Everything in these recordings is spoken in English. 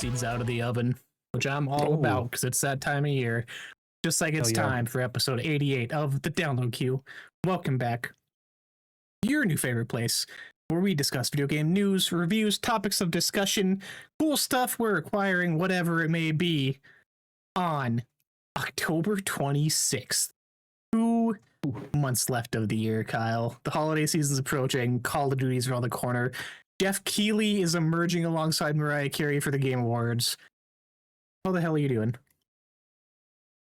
seeds out of the oven, which I'm all about because it's that time of year. Just like it's time for episode 88 of the Download Queue. Welcome back. Your new favorite place where we discuss video game news, reviews, topics of discussion, cool stuff we're acquiring, whatever it may be, on October 26th. 2 months left of the year, Kyle. The holiday season's approaching. Call of Duty's around the corner. Jeff Keighley is emerging alongside Mariah Carey for the Game Awards. How the hell are you doing?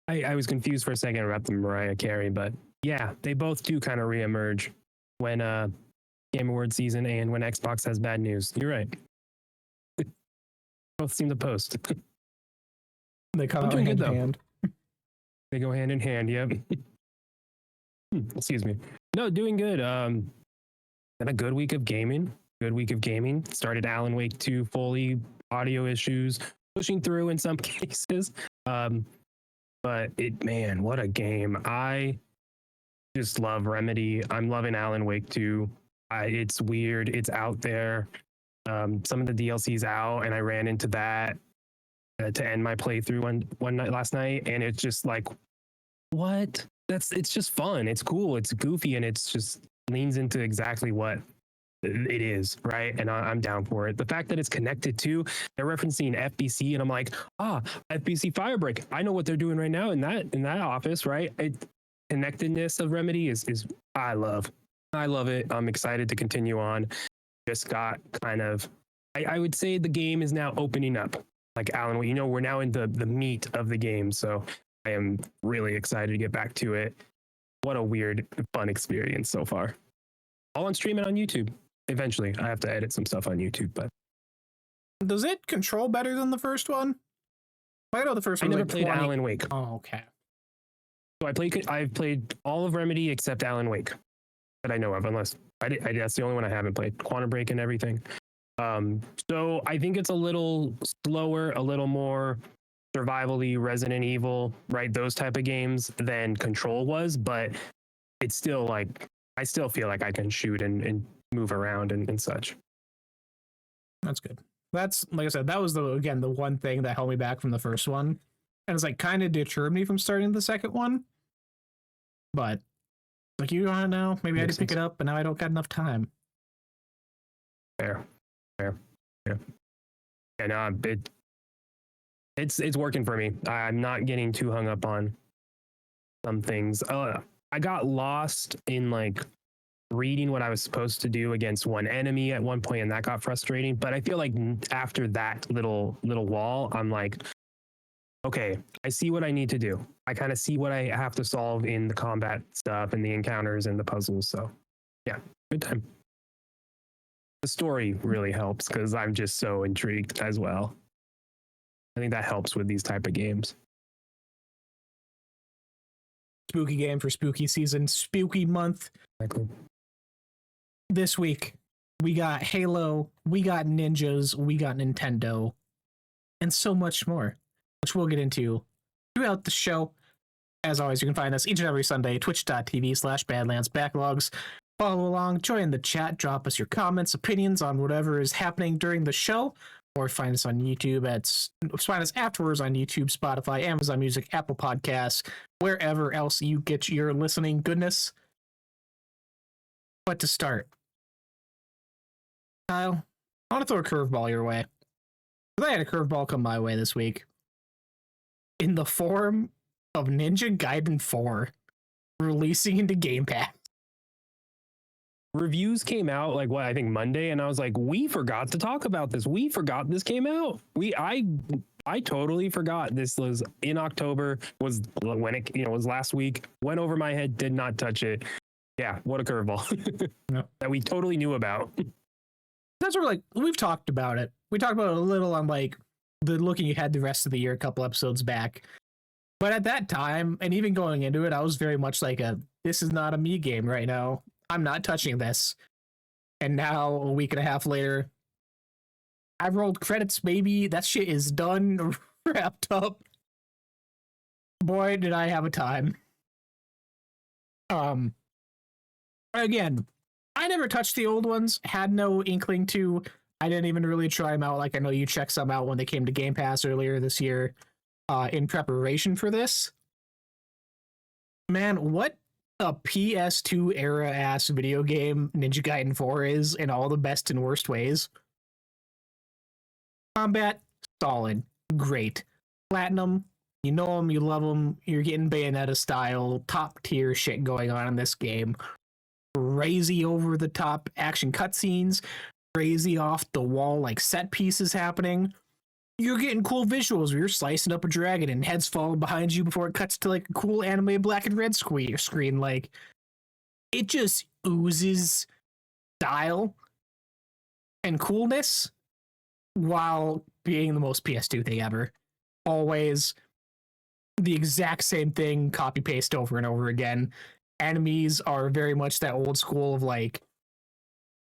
I was confused for a second about the Mariah Carey, but yeah, they both do kind of reemerge when Game Award season and when Xbox has bad news. You're right. Both seem to post. They come out hand in hand. They go hand in hand, yep. Excuse me. No, doing good. Had a good week of gaming. Started Alan Wake 2 fully, audio issues, pushing through in some cases. But man, what a game. I just love Remedy. I'm loving Alan Wake 2. It's weird. It's out there. Some of the DLC's out, and I ran into that to end my playthrough one night last night, and it's just like, what? It's just fun. It's cool. It's goofy, and it's just leans into exactly what it is, right? And I'm down for it. The fact that it's connected to, they're referencing FBC, and I'm like, FBC Firebreak. I know what they're doing right now in that office, right? Connectedness of Remedy is I love it. I'm excited to continue on. Just got kind of, I would say the game is now opening up. Like Alan, we're now in the meat of the game, so I am really excited to get back to it. What a weird, fun experience so far. All on streaming on YouTube. Eventually, I have to edit some stuff on YouTube, but does it control better than the first one? I know the first one. I never played Alan Wake. Oh, okay. So I've played all of Remedy except Alan Wake that I know of, unless that's the only one I haven't played. Quantum Break and everything. So I think it's a little slower, a little more survival-y, Resident Evil, right? Those type of games than Control was, but it's still like, I still feel like I can shoot and move around and such. That's good. That's, like I said, that was the one thing that held me back from the first one. And it's like kind of deterred me from starting the second one. But like, you on it now, maybe I had to pick it up, but now I don't got enough time. Fair. Yeah. And it's working for me. I'm not getting too hung up on some things. I got lost in like reading what I was supposed to do against one enemy at one point, and that got frustrating. But I feel like after that little wall, I'm like, okay, I see what I need to do. I kind of see what I have to solve in the combat stuff and the encounters and the puzzles. So yeah, good time. The story really helps because I'm just so intrigued as well. I think that helps with these type of games. Spooky game for spooky season, spooky month. Exactly. This week, we got Halo, we got Ninjas, we got Nintendo, and so much more, which we'll get into throughout the show. As always, you can find us each and every Sunday, twitch.tv/BadlandsBacklogs. Follow along, join the chat, drop us your comments, opinions on whatever is happening during the show, or find us on YouTube find us afterwards on YouTube, Spotify, Amazon Music, Apple Podcasts, wherever else you get your listening goodness. But to start, Kyle, I want to throw a curveball your way. I had a curveball come my way this week in the form of Ninja Gaiden 4 releasing into Game Pass. Reviews came out like I think Monday, and I was like, we forgot to talk about this. We forgot this came out. I totally forgot this was in October, was when it was last week. Went over my head, did not touch it. Yeah, what a curveball. Yep. That we totally knew about. That's where we've talked about it. We talked about it a little on like the looking ahead the rest of the year a couple episodes back. But at that time, and even going into it, I was very much like this is not a me game right now. I'm not touching this. And now, a week and a half later, I've rolled credits, baby. That shit is done, wrapped up. Boy, did I have a time. Again, I never touched the old ones, had no inkling to. I didn't even really try them out. Like I know you checked some out when they came to Game Pass earlier this year, in preparation for this. Man, what a PS2 era ass video game Ninja Gaiden 4 is in all the best and worst ways. Combat, solid, great. Platinum, you know them, you love them. You're getting Bayonetta style, top tier shit going on in this game. Crazy over the top action cutscenes, crazy off the wall like set pieces happening. You're getting cool visuals where you're slicing up a dragon and heads falling behind you before it cuts to like a cool anime black and red screen. Like, it just oozes style and coolness while being the most PS2 thing ever. Always the exact same thing, copy paste over and over again. Enemies are very much that old school of like,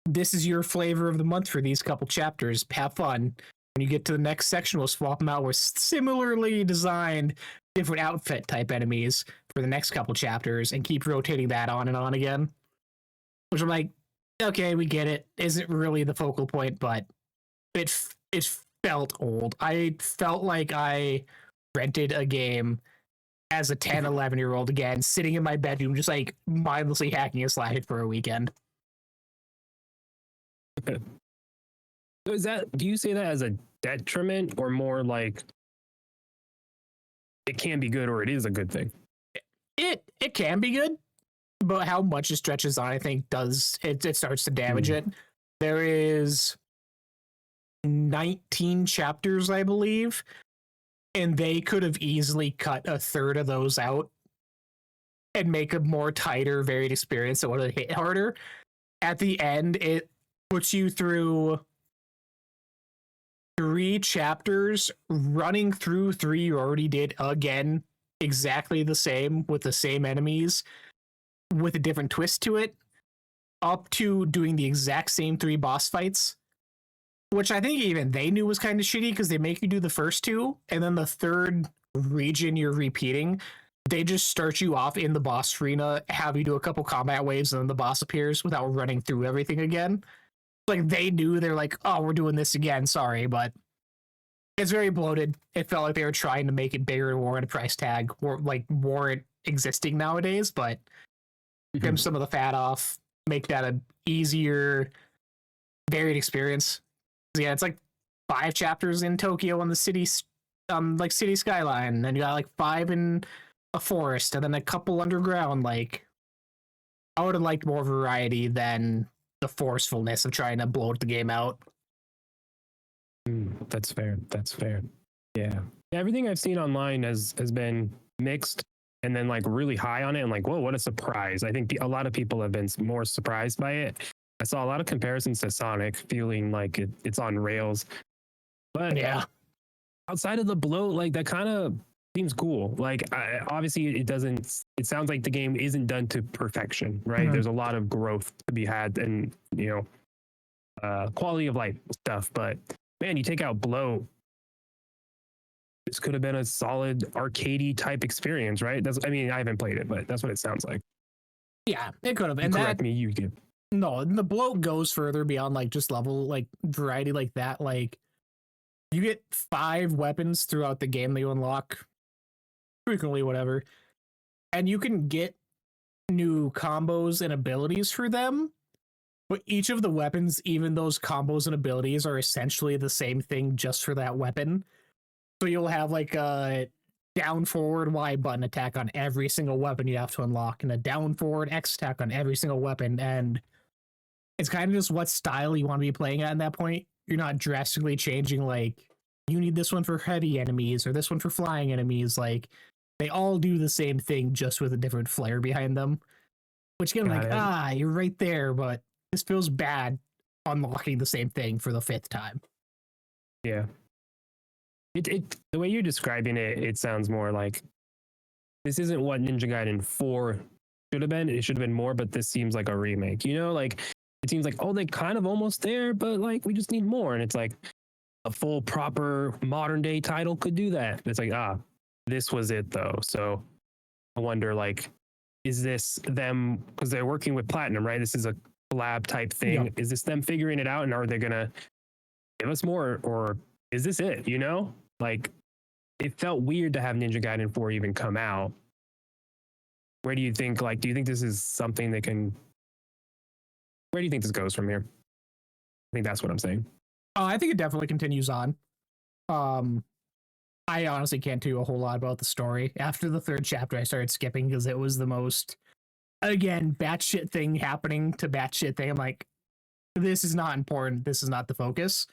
this is your flavor of the month for these couple chapters. Have fun. When you get to the next section, we'll swap them out with similarly designed different outfit type enemies for the next couple chapters and keep rotating that on and on again. Which I'm like, okay, we get it. Isn't really the focal point, but it felt old. I felt like I rented a game as a 10, 11-year-old again, sitting in my bedroom, just like mindlessly hacking and slashing for a weekend. So do you say that as a detriment or more like it can be good or it is a good thing? It can be good, but how much it stretches on, I think, it starts to damage it. There is 19 chapters, I believe, and they could have easily cut a third of those out and make a more tighter, varied experience that would have hit harder. At the end, it puts you through 3 chapters, running through 3 you already did again, exactly the same, with the same enemies, with a different twist to it, up to doing the exact same 3 boss fights, which I think even they knew was kind of shitty because they make you do the first 2, and then the third region you're repeating, they just start you off in the boss arena, have you do a couple combat waves, and then the boss appears without running through everything again. Like, they knew, they're like, oh, we're doing this again, sorry, but it's very bloated. It felt like they were trying to make it bigger and warrant a price tag, or like warrant existing nowadays, but trim some of the fat off, make that a easier, varied experience. Yeah, it's like 5 chapters in Tokyo on the city, like city skyline, and then you got like 5 in a forest, and then a couple underground. Like, I would have liked more variety than the forcefulness of trying to bloat the game out. That's fair. Yeah. Everything I've seen online has been mixed and then like really high on it and like, whoa, what a surprise. I think a lot of people have been more surprised by it. I saw a lot of comparisons to Sonic, feeling like it's on rails. But yeah, outside of the bloat, like that kind of seems cool. Like obviously it sounds like the game isn't done to perfection, right? There's a lot of growth to be had and, quality of life stuff. But man, you take out bloat, this could have been a solid arcadey type experience, right? I haven't played it, but that's what it sounds like. Yeah, it could have. And correct me, you can. No, the bloat goes further beyond like just level, like variety like that. Like, you get 5 weapons throughout the game that you unlock frequently, whatever, and you can get new combos and abilities for them. But each of the weapons, even those combos and abilities, are essentially the same thing just for that weapon. So you'll have like a down forward Y button attack on every single weapon you have to unlock, and a down forward X attack on every single weapon. And it's kind of just what style you want to be playing at that point. You're not drastically changing, like, you need this one for heavy enemies or this one for flying enemies. Like, they all do the same thing, just with a different flair behind them. Which again, like, you're right there, but this feels bad unlocking the same thing for the 5th time. Yeah. It the way you're describing it, it sounds more like this isn't what Ninja Gaiden 4 should have been. It should have been more, but this seems like a remake. Like it seems like, oh, they kind of almost there, but like we just need more. And it's like a full proper modern day title could do that. It's like, this was it though. So I wonder, like, is this them, because they're working with Platinum, right? This is a collab type thing. Yep. Is this them figuring it out, and are they gonna give us more, or is this it? You know, like it felt weird to have Ninja Gaiden 4 even come out. Where do you think, like, do you think this is something that can, where do you think this goes from here? I think that's what I'm saying. I think it definitely continues on. I honestly can't do a whole lot about the story. After the third chapter, I started skipping because it was the most, again, batshit thing happening to batshit thing. I'm like, this is not important. This is not the focus.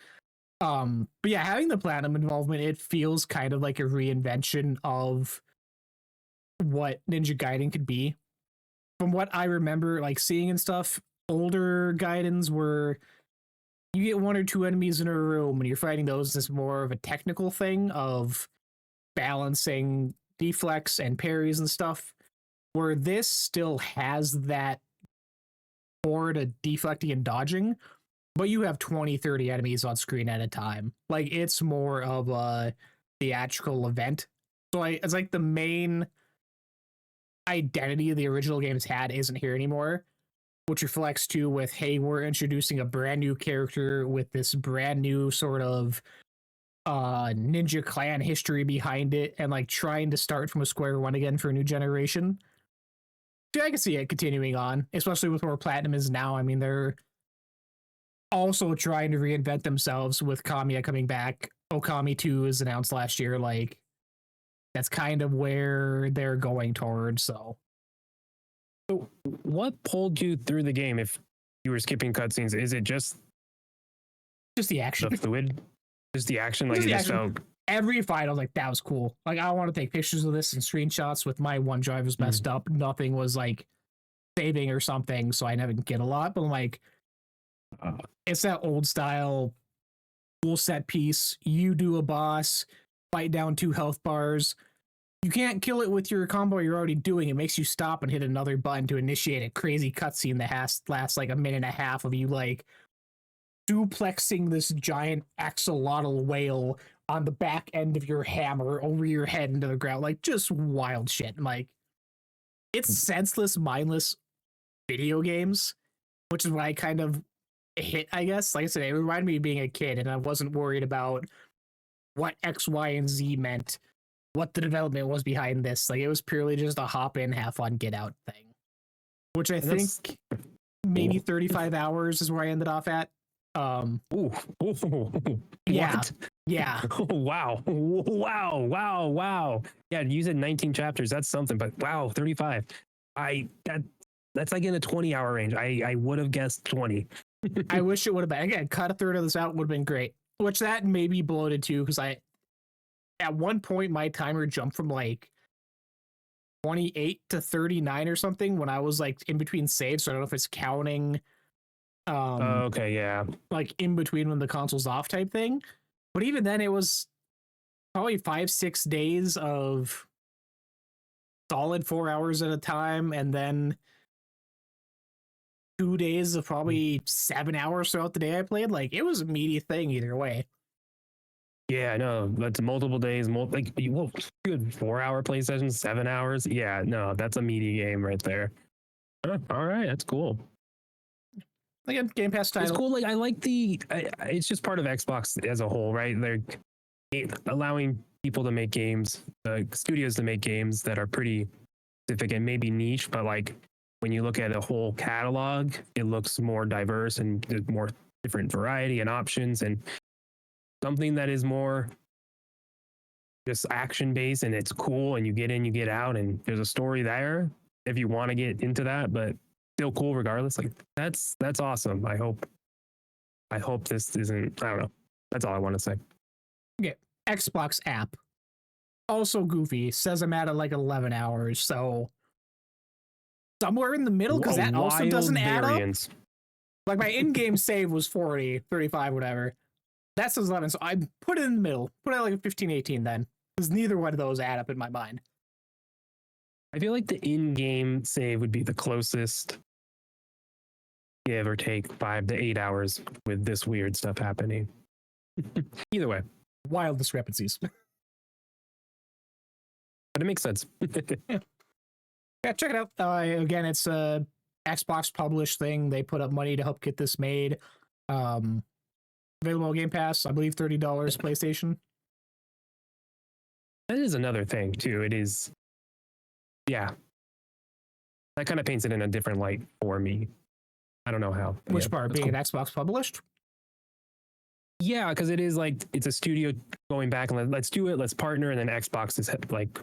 But yeah, having the platinum involvement, it feels kind of like a reinvention of what Ninja Gaiden could be. From what I remember, like seeing and stuff, older Gaidens were you get one or two enemies in a room and you're fighting those. It's more of a technical thing of balancing deflects and parries and stuff, where this still has that core to deflecting and dodging, but you have 20, 30 enemies on screen at a time. Like, it's more of a theatrical event. So it's like the main identity the original games had isn't here anymore, which reflects too with, hey, we're introducing a brand new character with this brand new sort of ninja clan history behind it, and like trying to start from a square one again for a new generation. So I can see it continuing on, especially with where Platinum is now. I mean, they're also trying to reinvent themselves with Kamiya coming back. Okami 2 is announced last year. Like, that's kind of where they're going towards. So what pulled you through the game if you were skipping cutscenes? Is it just the action? The fluid? Just the action? Like, just felt... Every fight, I was like, that was cool. Like, I want to take pictures of this and screenshots. With my OneDrive was messed up. Nothing was like saving or something, so I never get a lot. But I'm like, it's that old style full set piece. You do a boss, fight down 2 health bars. You can't kill it with your combo you're already doing. It makes you stop and hit another button to initiate a crazy cutscene that lasts like a minute and a half of you like duplexing this giant axolotl whale on the back end of your hammer over your head into the ground. Like, just wild shit. And like, it's senseless, mindless video games, which is why I kind of hit, I guess. Like I said, it reminded me of being a kid, and I wasn't worried about what X, Y, and Z meant, what the development was behind this. Like, it was purely just a hop in, have fun, get out thing. Which I think maybe 35 hours is where I ended off at. Yeah. What? Yeah. Wow. Yeah, you said 19 chapters. That's something, but wow, 35. That's like in the 20-hour range. I would have guessed 20. I wish it would have been. Again, cut a third of this out would have been great. Which that may be bloated too, because at one point my timer jumped from like 28 to 39 or something when I was like in between saves. So I don't know if it's counting okay, yeah, like in between when the console's off type thing. But even then, it was probably 5-6 days of solid 4 hours at a time, and then 2 days of probably 7 hours throughout the day I played. Like, it was a meaty thing either way. Yeah, no, that's multiple days, like, well, good 4-hour play session, 7 hours. Yeah, no, that's a meaty game right there. All right, that's cool. Again, Game Pass title. It's cool. Like, I like it's just part of Xbox as a whole, right? They're allowing people to make games, studios to make games that are pretty specific and maybe niche, but like when you look at a whole catalog, it looks more diverse and there's more different variety and options, and something that is more just action based and it's cool and you get in, you get out, and there's a story there if you want to get into that, but still cool regardless. Like, that's awesome. I hope this isn't, I don't know. That's all I want to say. Okay. Xbox app. Also goofy. Says I'm at like 11 hours. So somewhere in the middle, because that also doesn't add up. Like, my in-game save was 40, 35, whatever. That says 11. So I put it in the middle. Put it like a 15, 18 then. Because neither one of those add up in my mind. I feel like the in-game save would be the closest, give or take 5 to 8 hours with this weird stuff happening. Either way. Wild discrepancies. But it makes sense. Yeah, check it out. Again, it's a Xbox published thing. They put up money to help get this made. Available on Game Pass, I believe $30 PlayStation. That is another thing too. It is, yeah. That kind of paints it in a different light for me. I don't know how. Which yeah, part? Being cool. an Xbox published? Yeah, because it is like it's a studio going back and let's do it, let's partner, and then Xbox is like,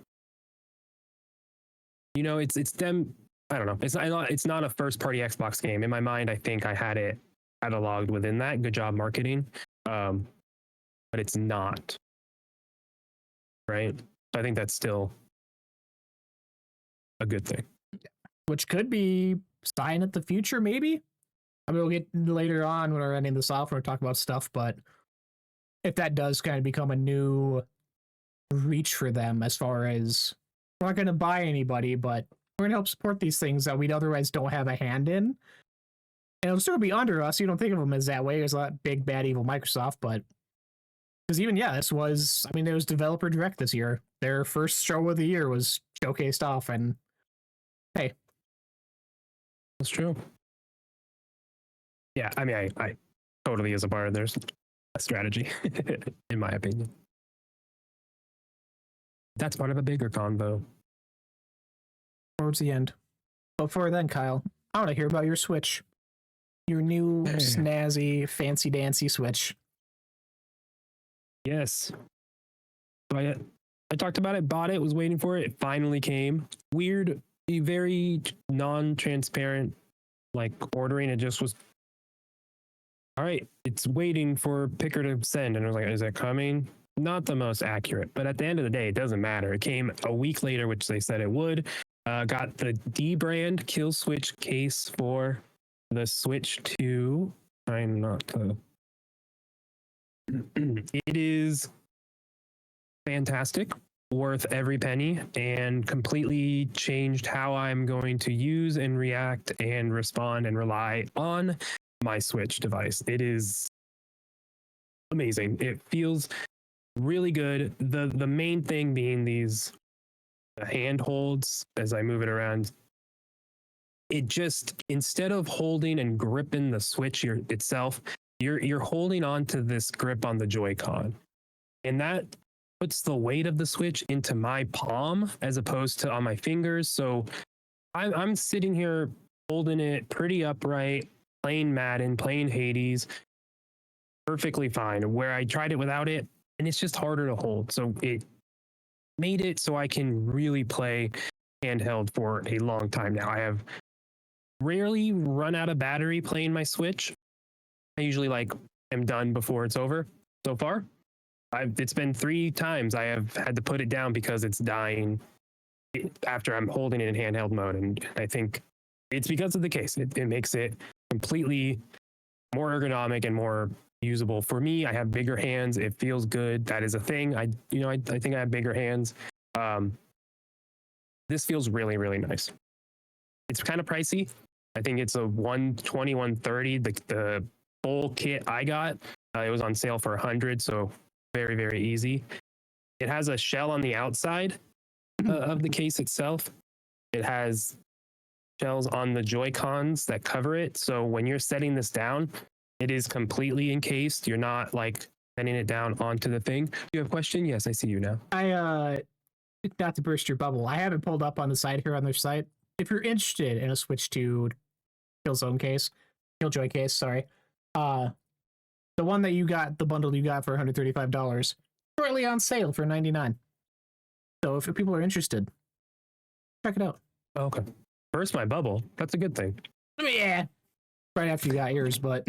you know, it's them. I don't know. It's not a first party Xbox game. In my mind, I think I had it cataloged within that. Good job marketing, but it's not. Right. So I think that's still a good thing. Which could be sign at the future, maybe. I mean, we'll get later on when we're ending this off when we talk about stuff, but if that does kind of become a new reach for them as far as we're not going to buy anybody, but we're going to help support these things that we otherwise don't have a hand in. And it'll still be under us. You don't think of them as that way. There's a lot big, bad, evil Microsoft, but because even, yeah, this was, I mean, there was Developer Direct this year. Their first show of the year was showcased off, and hey. That's true. Yeah, I mean, I totally as a bar, there's a strategy, in my opinion. That's part of a bigger convo. Towards the end. But before then, Kyle, I want to hear about your Switch. Your new, snazzy, fancy-dancy Switch. Yes. So I talked about it, bought it, was waiting for it. It finally came. Weird, very non-transparent, like ordering. It just was, all right, it's waiting for picker to send. And I was like, is it coming? Not the most accurate, but at the end of the day, it doesn't matter. It came a week later, which they said it would. Got the Dbrand Killswitch case for the Switch 2. Trying not to. It is fantastic, worth every penny, and completely changed how I'm going to use and react and respond and rely on my Switch device. It is amazing. It feels really good. The main thing being these handholds as I move it around. It just, instead of holding and gripping the Switch itself, you're holding on to this grip on the Joy-Con, and that puts the weight of the Switch into my palm as opposed to on my fingers. So I'm sitting here holding it pretty upright, playing Madden, playing Hades, perfectly fine. Where I tried it without it, and it's just harder to hold. So it made it so I can really play handheld for a long time now. I have rarely run out of battery playing my Switch. I usually am done before it's over. So far, it's been 3 times I have had to put it down because it's dying after I'm holding it in handheld mode. And I think it's because of the case. It makes it completely more ergonomic and more usable for me. I have bigger hands. It feels good. That is a thing. I think I have bigger hands. This feels really, really nice. It's kind of pricey. I think it's a $120, $130. The full kit I got, it was on sale for $100. So very, very easy. It has a shell on the outside of the case itself. It has shells on the Joy-Cons that cover it. So when you're setting this down, it is completely encased. You're not setting it down onto the thing. You have a question? Yes, I see you now. Not to burst your bubble, I have it pulled up on the side here on their site. If you're interested in a Switch 2 Killjoy case, sorry. The one that you got, the bundle you got for $135, currently on sale for $99. So if people are interested, check it out. Okay. Burst my bubble. That's a good thing. Yeah. Right after you got yours, but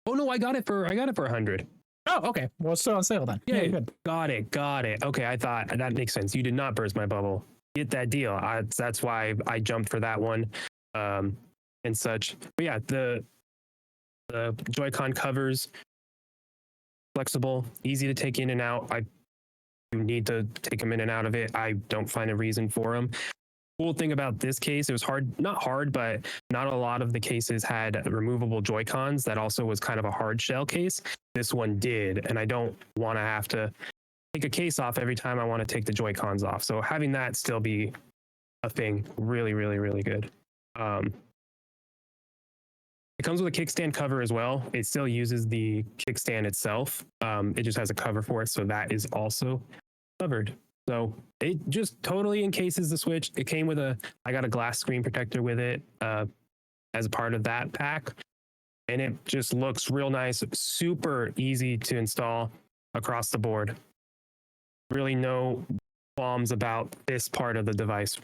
oh no, I got it for $100. Oh, okay. Well, it's still on sale then. Yeah, good. Got it. Okay, I thought that makes sense. You did not burst my bubble. Get that deal. That's why I jumped for that one, and such. But yeah, the Joy-Con covers flexible, easy to take in and out. You need to take them in and out of it. I don't find a reason for them. Cool thing about this case, it was not hard, but not a lot of the cases had removable Joy-Cons. That also was kind of a hard shell case. This one did, and I don't want to have to take a case off every time I want to take the Joy-Cons off. So having that still be a thing, really, really, really good. I comes with a kickstand cover as well. It still uses the kickstand itself. It just has a cover for it, so that is also covered. So it just totally encases the Switch. It came with I got a glass screen protector with it as a part of that pack. And it just looks real nice, super easy to install across the board. Really no qualms about this part of the device,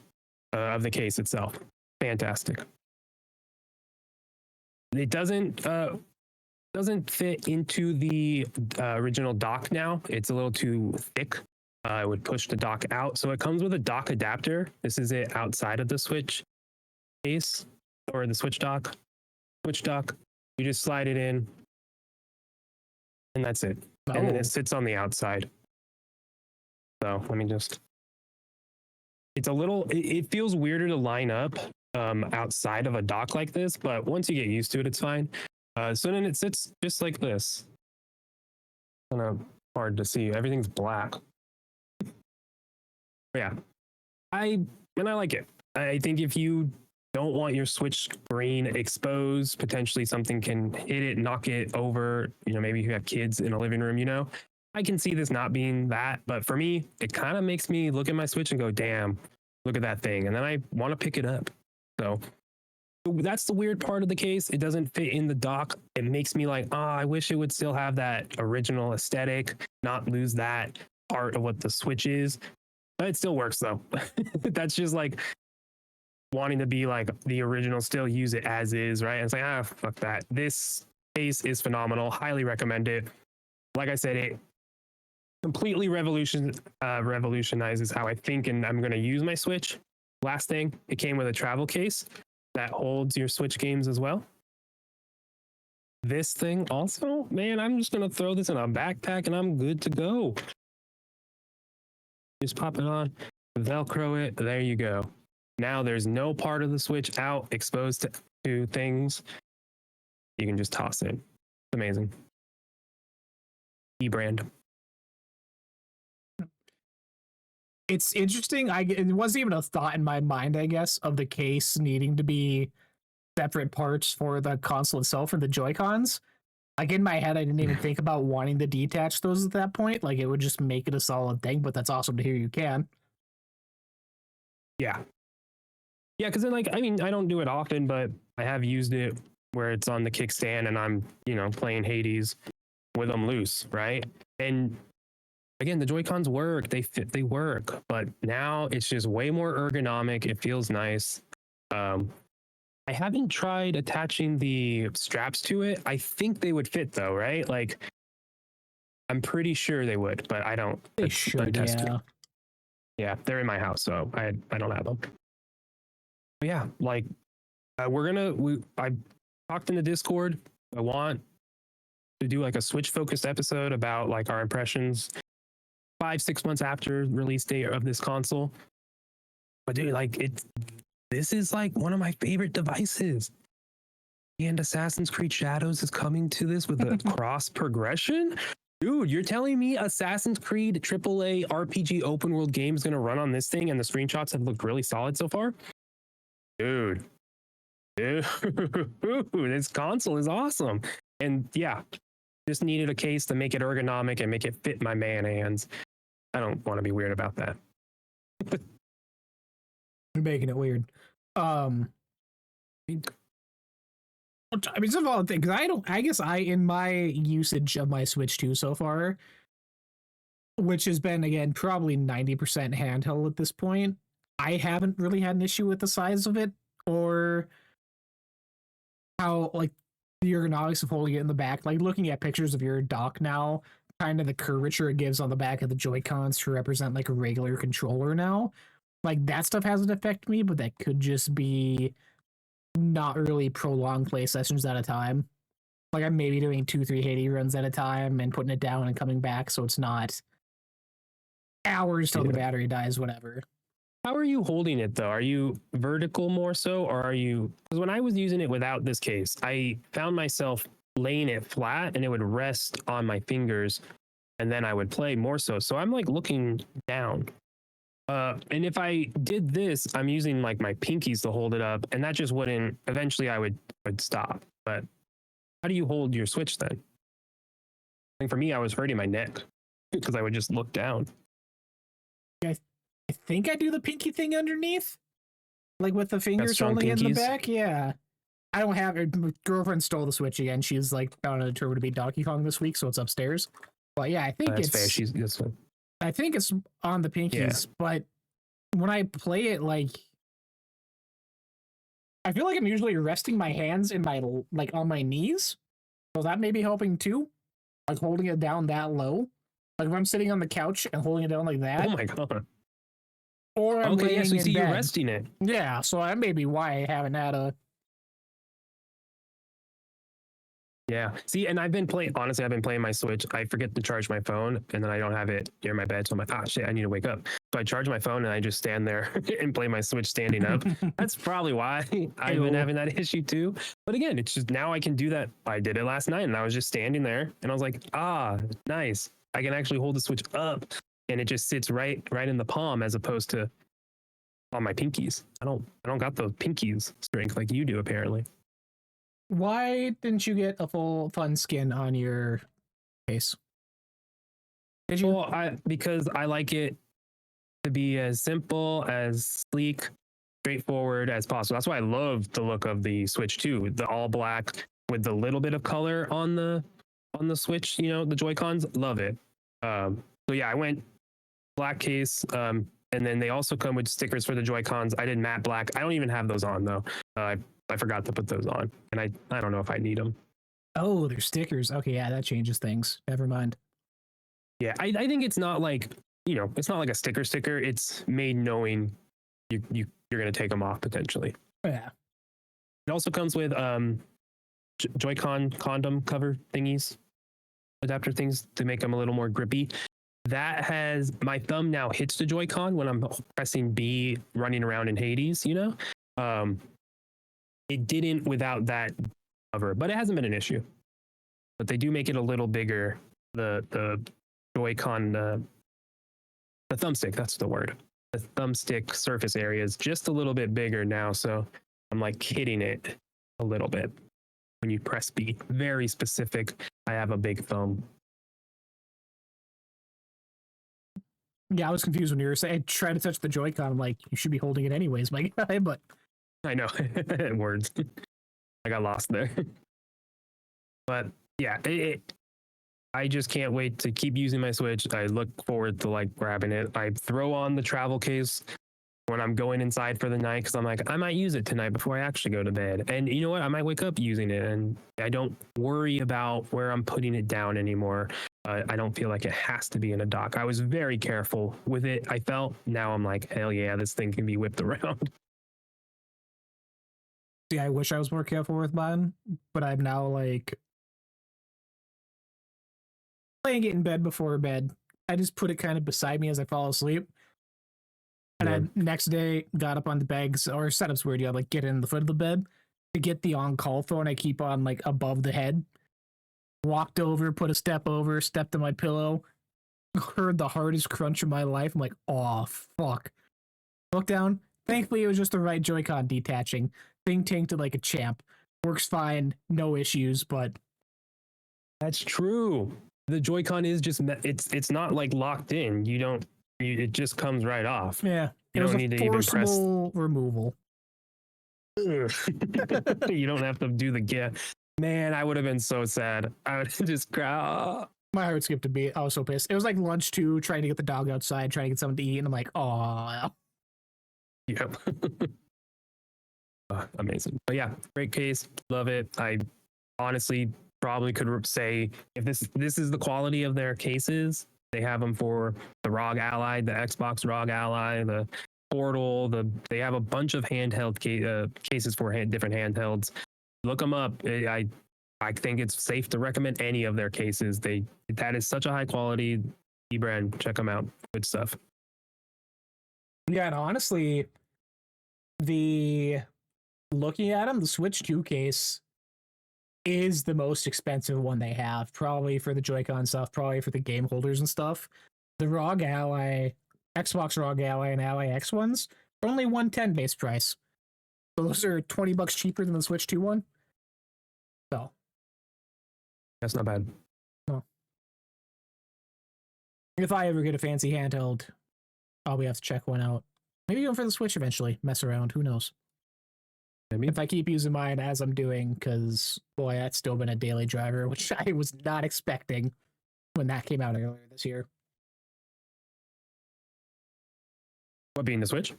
of the case itself. Fantastic. It doesn't fit into the original dock now. It's a little too thick. It would push the dock out. So it comes with a dock adapter. This is it outside of the Switch case or the Switch dock. Switch dock. You just slide it in and that's it. Oh. And then it sits on the outside. So let me just, it feels weirder to line up outside of a dock like this, but once you get used to it, it's fine. So then it sits just like this. Kind of hard to see. Everything's black. Yeah, I like it. I think if you don't want your Switch screen exposed, potentially something can hit it, knock it over. Maybe you have kids in a living room. I can see this not being that, but for me, it kind of makes me look at my Switch and go, "Damn, look at that thing," and then I want to pick it up. So that's the weird part of the case. It doesn't fit in the dock. It makes me like, I wish it would still have that original aesthetic, not lose that part of what the Switch is. But it still works though. That's just like wanting to be like the original, still use it as is, right? And it's like, fuck that. This case is phenomenal. Highly recommend it. Like I said, it completely revolutionizes how I think and I'm going to use my Switch. Last thing, it came with a travel case that holds your Switch games as well. This thing also, man, I'm just going to throw this in a backpack and I'm good to go. Just pop it on, Velcro it, there you go. Now there's no part of the Switch out exposed to things. You can just toss it. It's amazing. Dbrand. It's interesting. It wasn't even a thought in my mind, I guess, of the case needing to be separate parts for the console itself and the Joy-Cons. Like in my head, I didn't even think about wanting to detach those at that point. Like it would just make it a solid thing, but that's awesome to hear you can. Yeah. Yeah, because then I don't do it often, but I have used it where it's on the kickstand and I'm, playing Hades with them loose, right? And again, the Joy-Cons work, they fit, they work, but now it's just way more ergonomic. It feels nice. I haven't tried attaching the straps to it. I think they would fit though, right? Like, I'm pretty sure they would, but I don't. They should, yeah. Yeah, they're in my house, so I don't have them. But yeah, like, I talked in the Discord. I want to do like a Switch focused episode about like our impressions 5-6 months after release date of this console. But dude, like this is like one of my favorite devices. And Assassin's Creed Shadows is coming to this with a cross progression. Dude, you're telling me Assassin's Creed AAA RPG open world game is going to run on this thing and the screenshots have looked really solid so far? Dude, this console is awesome. And yeah, just needed a case to make it ergonomic and make it fit my man hands. I don't want to be weird about that. You're making it weird. I mean, some of all the things, I guess in my usage of my Switch 2 so far, which has been, again, probably 90% handheld at this point, I haven't really had an issue with the size of it or how, like, the ergonomics of holding it in the back. Like, looking at pictures of your dock now, kind of the curvature it gives on the back of the Joy-Cons to represent, like, a regular controller now. Like, that stuff hasn't affected me, but that could just be not really prolonged play sessions at a time. Like, I'm maybe doing 2-3 Hades runs at a time and putting it down and coming back, so it's not hours till the battery dies, whatever. How are you holding it, though? Are you vertical more so, or are you... Because when I was using it without this case, I found myself laying it flat, and it would rest on my fingers, and then I would play more so. So I'm, like, looking down. And if I did this, I'm using like my pinkies to hold it up, and that just wouldn't. Eventually, I would stop. But how do you hold your Switch then? I think for me, I was hurting my neck because I would just look down. I think I do the pinky thing underneath, like with the fingers holding it in the back. Yeah, I don't have it. My girlfriend stole the Switch again. She's like on a tour to be Donkey Kong this week, so it's upstairs. But yeah, I think That's fair. I think it's on the pinkies, but when I play it, like, I feel like I'm usually resting my hands in my, like, on my knees. So that may be helping too. Like, holding it down that low. Like, if I'm sitting on the couch and holding it down like that. Oh my God. Or I'm laying so you see in bed. you're resting it. Yeah, so that may be why I haven't had a... Yeah. See, and I've been playing my Switch. I forget to charge my phone, and then I don't have it near my bed. So I'm like, ah, shit, I need to wake up. So I charge my phone and I just stand there and play my Switch standing up. That's probably why I've been having that issue too. But again, it's just now I can do that. I did it last night and I was just standing there and I was like, ah, nice. I can actually hold the Switch up and it just sits right in the palm as opposed to on my pinkies. I don't got the pinkies strength like you do apparently. Why didn't you get a full fun skin on your case? Did you? Well, because I like it to be as simple, as sleek, straightforward as possible. That's why I love the look of the Switch too. The all black with the little bit of color on the Switch, you know, the Joy-Cons. Love it. So yeah, I went black case. And then they also come with stickers for the Joy-Cons. I did matte black. I don't even have those on though. I forgot to put those on, and I don't know if I need them. Oh, they're stickers. Okay, yeah, that changes things. Never mind. Yeah, I think it's not like, you know, it's not like a sticker. It's made knowing you're gonna take them off potentially. Yeah. It also comes with Joy-Con condom cover thingies, adapter things to make them a little more grippy. That has my thumb now hits the Joy-Con when I'm pressing B running around in Hades, you know. It didn't without that cover, but it hasn't been an issue. But they do make it a little bigger. The Joy-Con, the thumbstick, that's the word. The thumbstick surface area is just a little bit bigger now, so I'm like hitting it a little bit when you press B. Very specific. I have a big thumb. Yeah, I was confused when you were saying try to touch the Joy-Con. I'm like, you should be holding it anyways, my guy, but I know. Words. I got lost there. But yeah, I just can't wait to keep using my Switch. I look forward to like grabbing it. I throw on the travel case when I'm going inside for the night because I'm like, I might use it tonight before I actually go to bed. And you know what? I might wake up using it and I don't worry about where I'm putting it down anymore. I don't feel like it has to be in a dock. I was very careful with it. I felt. Now I'm like, hell yeah, this thing can be whipped around. See, I wish I was more careful with mine, but I'm now like playing it in bed before bed. I just put it kind of beside me as I fall asleep. And I next day got up on the bags or setups where you like get in the foot of the bed to get the on-call phone. I keep on like above the head. Walked over, put a step over, stepped on my pillow, heard the hardest crunch of my life. I'm like, oh fuck. Look down. Thankfully, it was just the right Joy-Con detaching. Thing tanked it like a champ. Works fine, no issues, but that's true. The Joy-Con is just it's not like locked in. It just comes right off. Yeah, you don't need to even press removal. You don't have to do the gift. Man, I would have been so sad. I would just cry. My heart skipped a beat. I was so pissed. It was like lunch too, trying to get the dog outside, trying to get something to eat, and I'm like, oh. Yep. Amazing. But yeah, great case. Love it. I honestly probably could say if this is the quality of their cases, they have them for the ROG Ally, the Xbox ROG Ally, the Portal. They have a bunch of handheld cases for different handhelds. Look them up. I think it's safe to recommend any of their cases. That is such a high quality Dbrand. Check them out. Good stuff. Yeah, and honestly, looking at them, the Switch 2 case is the most expensive one they have, probably for the Joy-Con stuff, probably for the game holders and stuff. The ROG Ally Xbox ROG Ally and Ally X ones for only $110 base price. So those are $20 cheaper than the Switch 2 one. So That's not bad. no. If I ever get a fancy handheld, I'll have to check one out. Maybe even for the Switch eventually. Mess around. Who knows? Maybe. If I keep using mine as I'm doing, because boy, that's still been a daily driver, which I was not expecting when that came out earlier this year. What, being the Switch?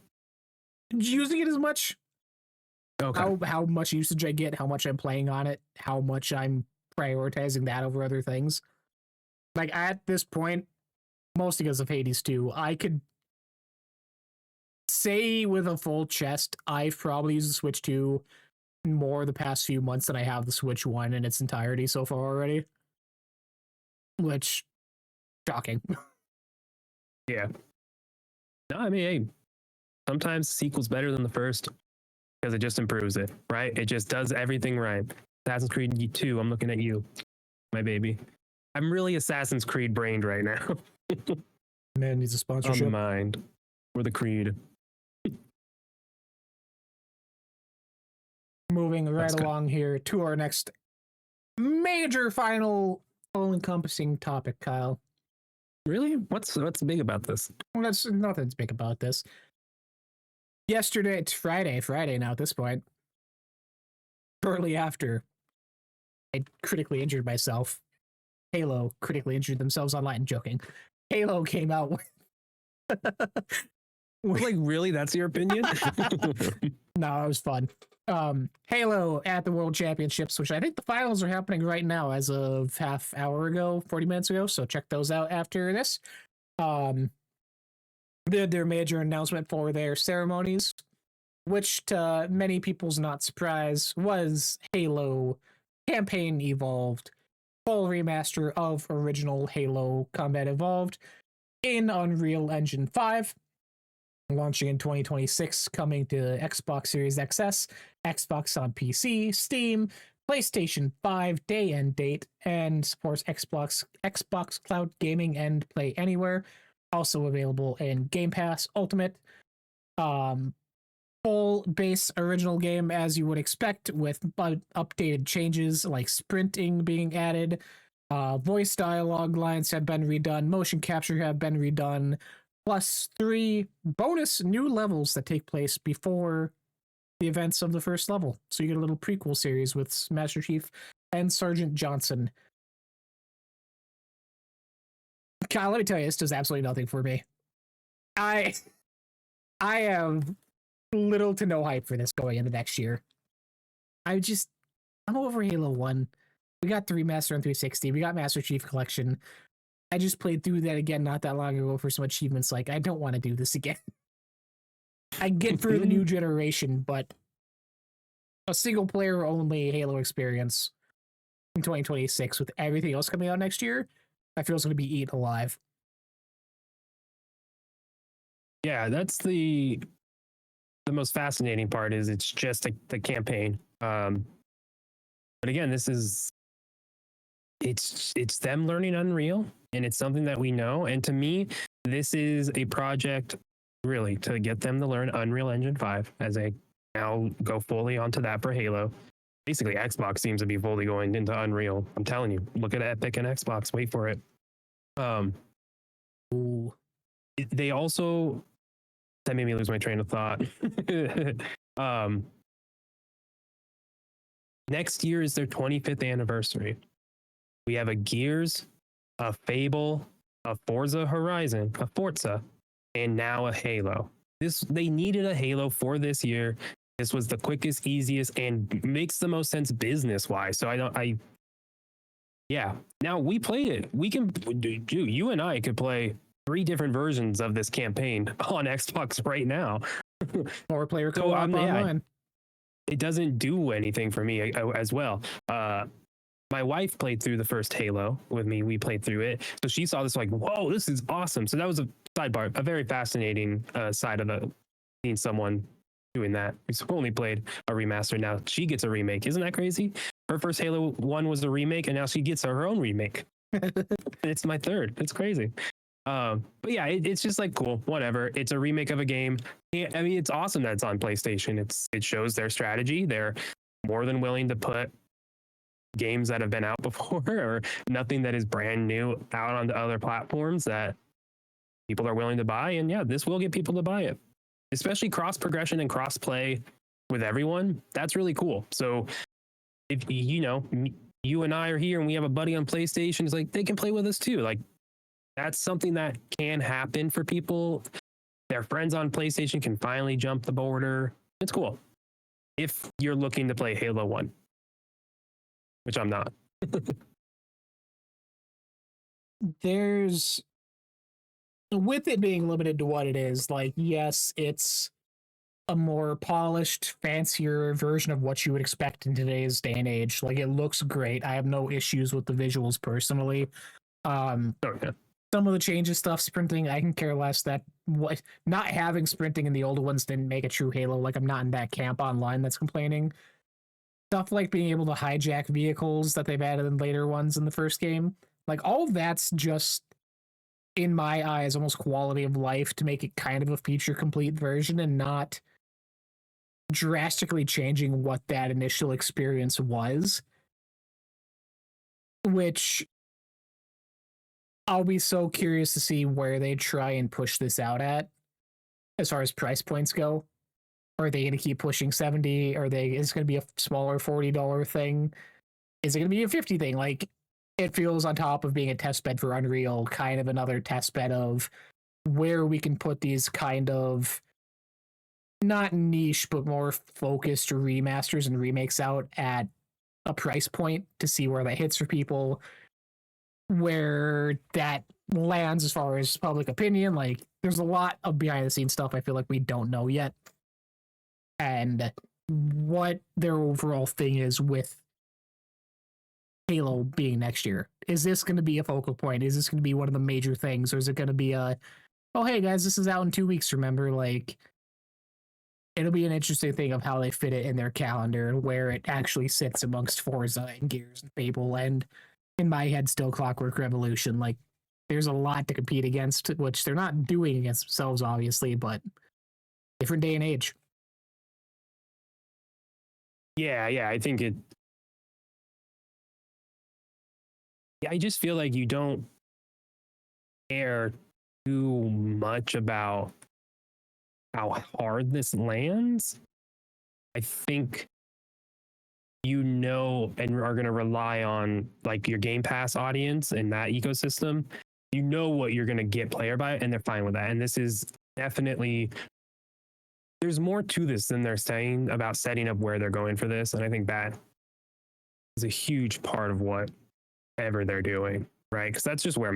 Using it as much. Okay. How much usage I get, how much I'm playing on it, how much I'm prioritizing that over other things. Like at this point, mostly because of Hades 2, I could say with a full chest, I've probably used the Switch 2 more the past few months than I have the Switch 1 in its entirety so far already. Which, shocking. Yeah. No, I mean, hey, sometimes the sequel's better than the first because it just improves it, right? It just does everything right. Assassin's Creed 2, I'm looking at you, my baby. I'm really Assassin's Creed brained right now. Man needs a On sponsorship. the mind. Or the Creed. Moving right That's good. along here to our next major final all-encompassing topic, Kyle. Really? What's big about this? Well, that's nothing's big about this. Yesterday, it's Friday now at this point. Shortly after I critically injured myself, Halo critically injured themselves online. Joking. Halo came out with Like, really? That's your opinion? no, it was fun. Halo at the World Championships, which I think the finals are happening right now as of half hour ago, 40 minutes ago. So check those out after this. They had their major announcement for their ceremonies, which to many people's not surprise was Halo Campaign Evolved, full remaster of original Halo Combat Evolved in Unreal Engine 5. Launching in 2026, coming to Xbox Series XS, Xbox on PC, Steam, PlayStation 5 day and date, and supports Xbox Cloud Gaming and Play Anywhere. Also available in Game Pass Ultimate. Full base original game as you would expect, with updated changes like sprinting being added. Voice dialogue lines have been redone. Motion capture have been redone. Plus 3 bonus new levels that take place before the events of the first level. So you get a little prequel series with Master Chief and Sergeant Johnson. Kyle, let me tell you, this does absolutely nothing for me. I have little to no hype for this going into next year. I'm over Halo 1. We got the remaster on 360. We got Master Chief Collection. I just played through that again not that long ago for some achievements. Like, I don't want to do this again. I get for the new generation, but a single player only Halo experience in 2026 with everything else coming out next year, I feel it's going to be eaten alive. Yeah, that's the most fascinating part. Is it's just the campaign. But again, this is it's them learning Unreal, and it's something that we know. And to me, this is a project really to get them to learn Unreal Engine 5 as they now go fully onto that for Halo. Basically, Xbox seems to be fully going into Unreal. I'm telling you, look at Epic and Xbox. Wait for it. Ooh. They also, that made me lose my train of thought. Next year is their 25th anniversary. We have a Gears, a Fable, a Forza Horizon, a Forza, and now a Halo. They needed a Halo for this year. This was the quickest, easiest, and makes the most sense business-wise. So yeah. Now we played it. We can, you and I could play 3 different versions of this campaign on Xbox right now. More player co-op online. It doesn't do anything for me as well. My wife played through the first Halo with me. We played through it. So she saw this like, whoa, this is awesome. So that was a sidebar, a very fascinating side of seeing someone doing that. We've only played a remaster. Now she gets a remake. Isn't that crazy? Her first Halo 1 was a remake, and now she gets her own remake. It's my third. It's crazy. But yeah, it's just like cool, whatever. It's a remake of a game. Yeah, I mean, it's awesome that it's on PlayStation. It shows their strategy. They're more than willing to put games that have been out before or nothing that is brand new out onto other platforms that people are willing to buy. And yeah, this will get people to buy it, especially cross progression and cross play with everyone. That's really cool. So if you and I are here and we have a buddy on PlayStation, it's like they can play with us too. Like that's something that can happen for people. Their friends on PlayStation can finally jump the border. It's cool. If you're looking to play Halo 1, which I'm not. There's, with it being limited to what it is, like, yes, it's a more polished, fancier version of what you would expect in today's day and age. Like, it looks great. I have no issues with the visuals personally. Some of the changes stuff, sprinting, I can care less. That what not having sprinting in the older ones didn't make a true Halo. Like, I'm not in that camp online that's complaining. Stuff like being able to hijack vehicles that they've added in later ones in the first game, like all of that's just, in my eyes, almost quality of life to make it kind of a feature complete version and not drastically changing what that initial experience was. Which I'll be so curious to see where they try and push this out at as far as price points go. Are they going to keep pushing 70? Is it going to be a smaller $40 thing? Is it going to be a 50 thing? Like, it feels, on top of being a test bed for Unreal, kind of another test bed of where we can put these kind of not niche, but more focused remasters and remakes out at a price point to see where that hits for people, where that lands as far as public opinion. Like, there's a lot of behind the scenes stuff I feel like we don't know yet. And what their overall thing is with Halo being next year. Is this going to be a focal point? Is this going to be one of the major things? Or is it going to be oh, hey guys, this is out in 2 weeks, remember? Like, it'll be an interesting thing of how they fit it in their calendar and where it actually sits amongst Forza and Gears and Fable and, in my head, still Clockwork Revolution. Like, there's a lot to compete against, which they're not doing against themselves, obviously, but different day and age. Yeah, I think it. Yeah, I just feel like you don't care too much about how hard this lands. I think and are going to rely on like your Game Pass audience and that ecosystem. You know what you're going to get player by, and they're fine with that. And this is definitely, there's more to this than they're saying about setting up where they're going for this. And I think that is a huge part of whatever they're doing, right? Because that's just where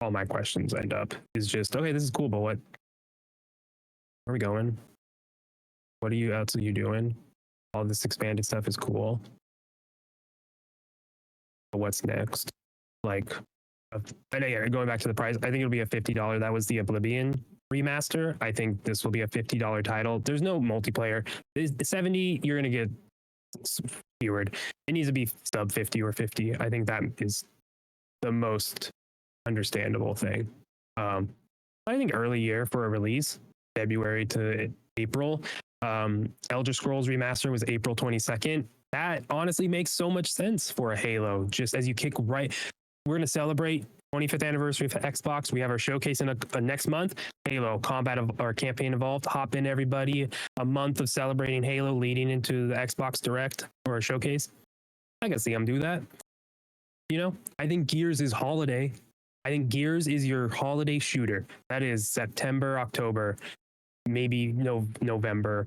all my questions end up, is just, okay, this is cool, but where are we going? What else are you doing? All this expanded stuff is cool, but what's next? Like, and again, going back to the price, I think it'll be a $50. That was the Oblivion remaster. I think this will be a $50 title. There's no multiplayer. 70, you're gonna get keyword. It needs to be sub 50 or 50. I think that is the most understandable thing. I think early year for a release, February to April. Elder Scrolls Remaster was April 22nd. That honestly makes so much sense for a Halo. Just as you kick right, we're going to celebrate 25th anniversary of Xbox. We have our showcase in a next month. Halo Combat of our campaign Evolved. Hop in, everybody. A month of celebrating Halo leading into the Xbox Direct or a showcase. I can see them do that. I think Gears is holiday. I think Gears is your holiday shooter. That is September, October, maybe November.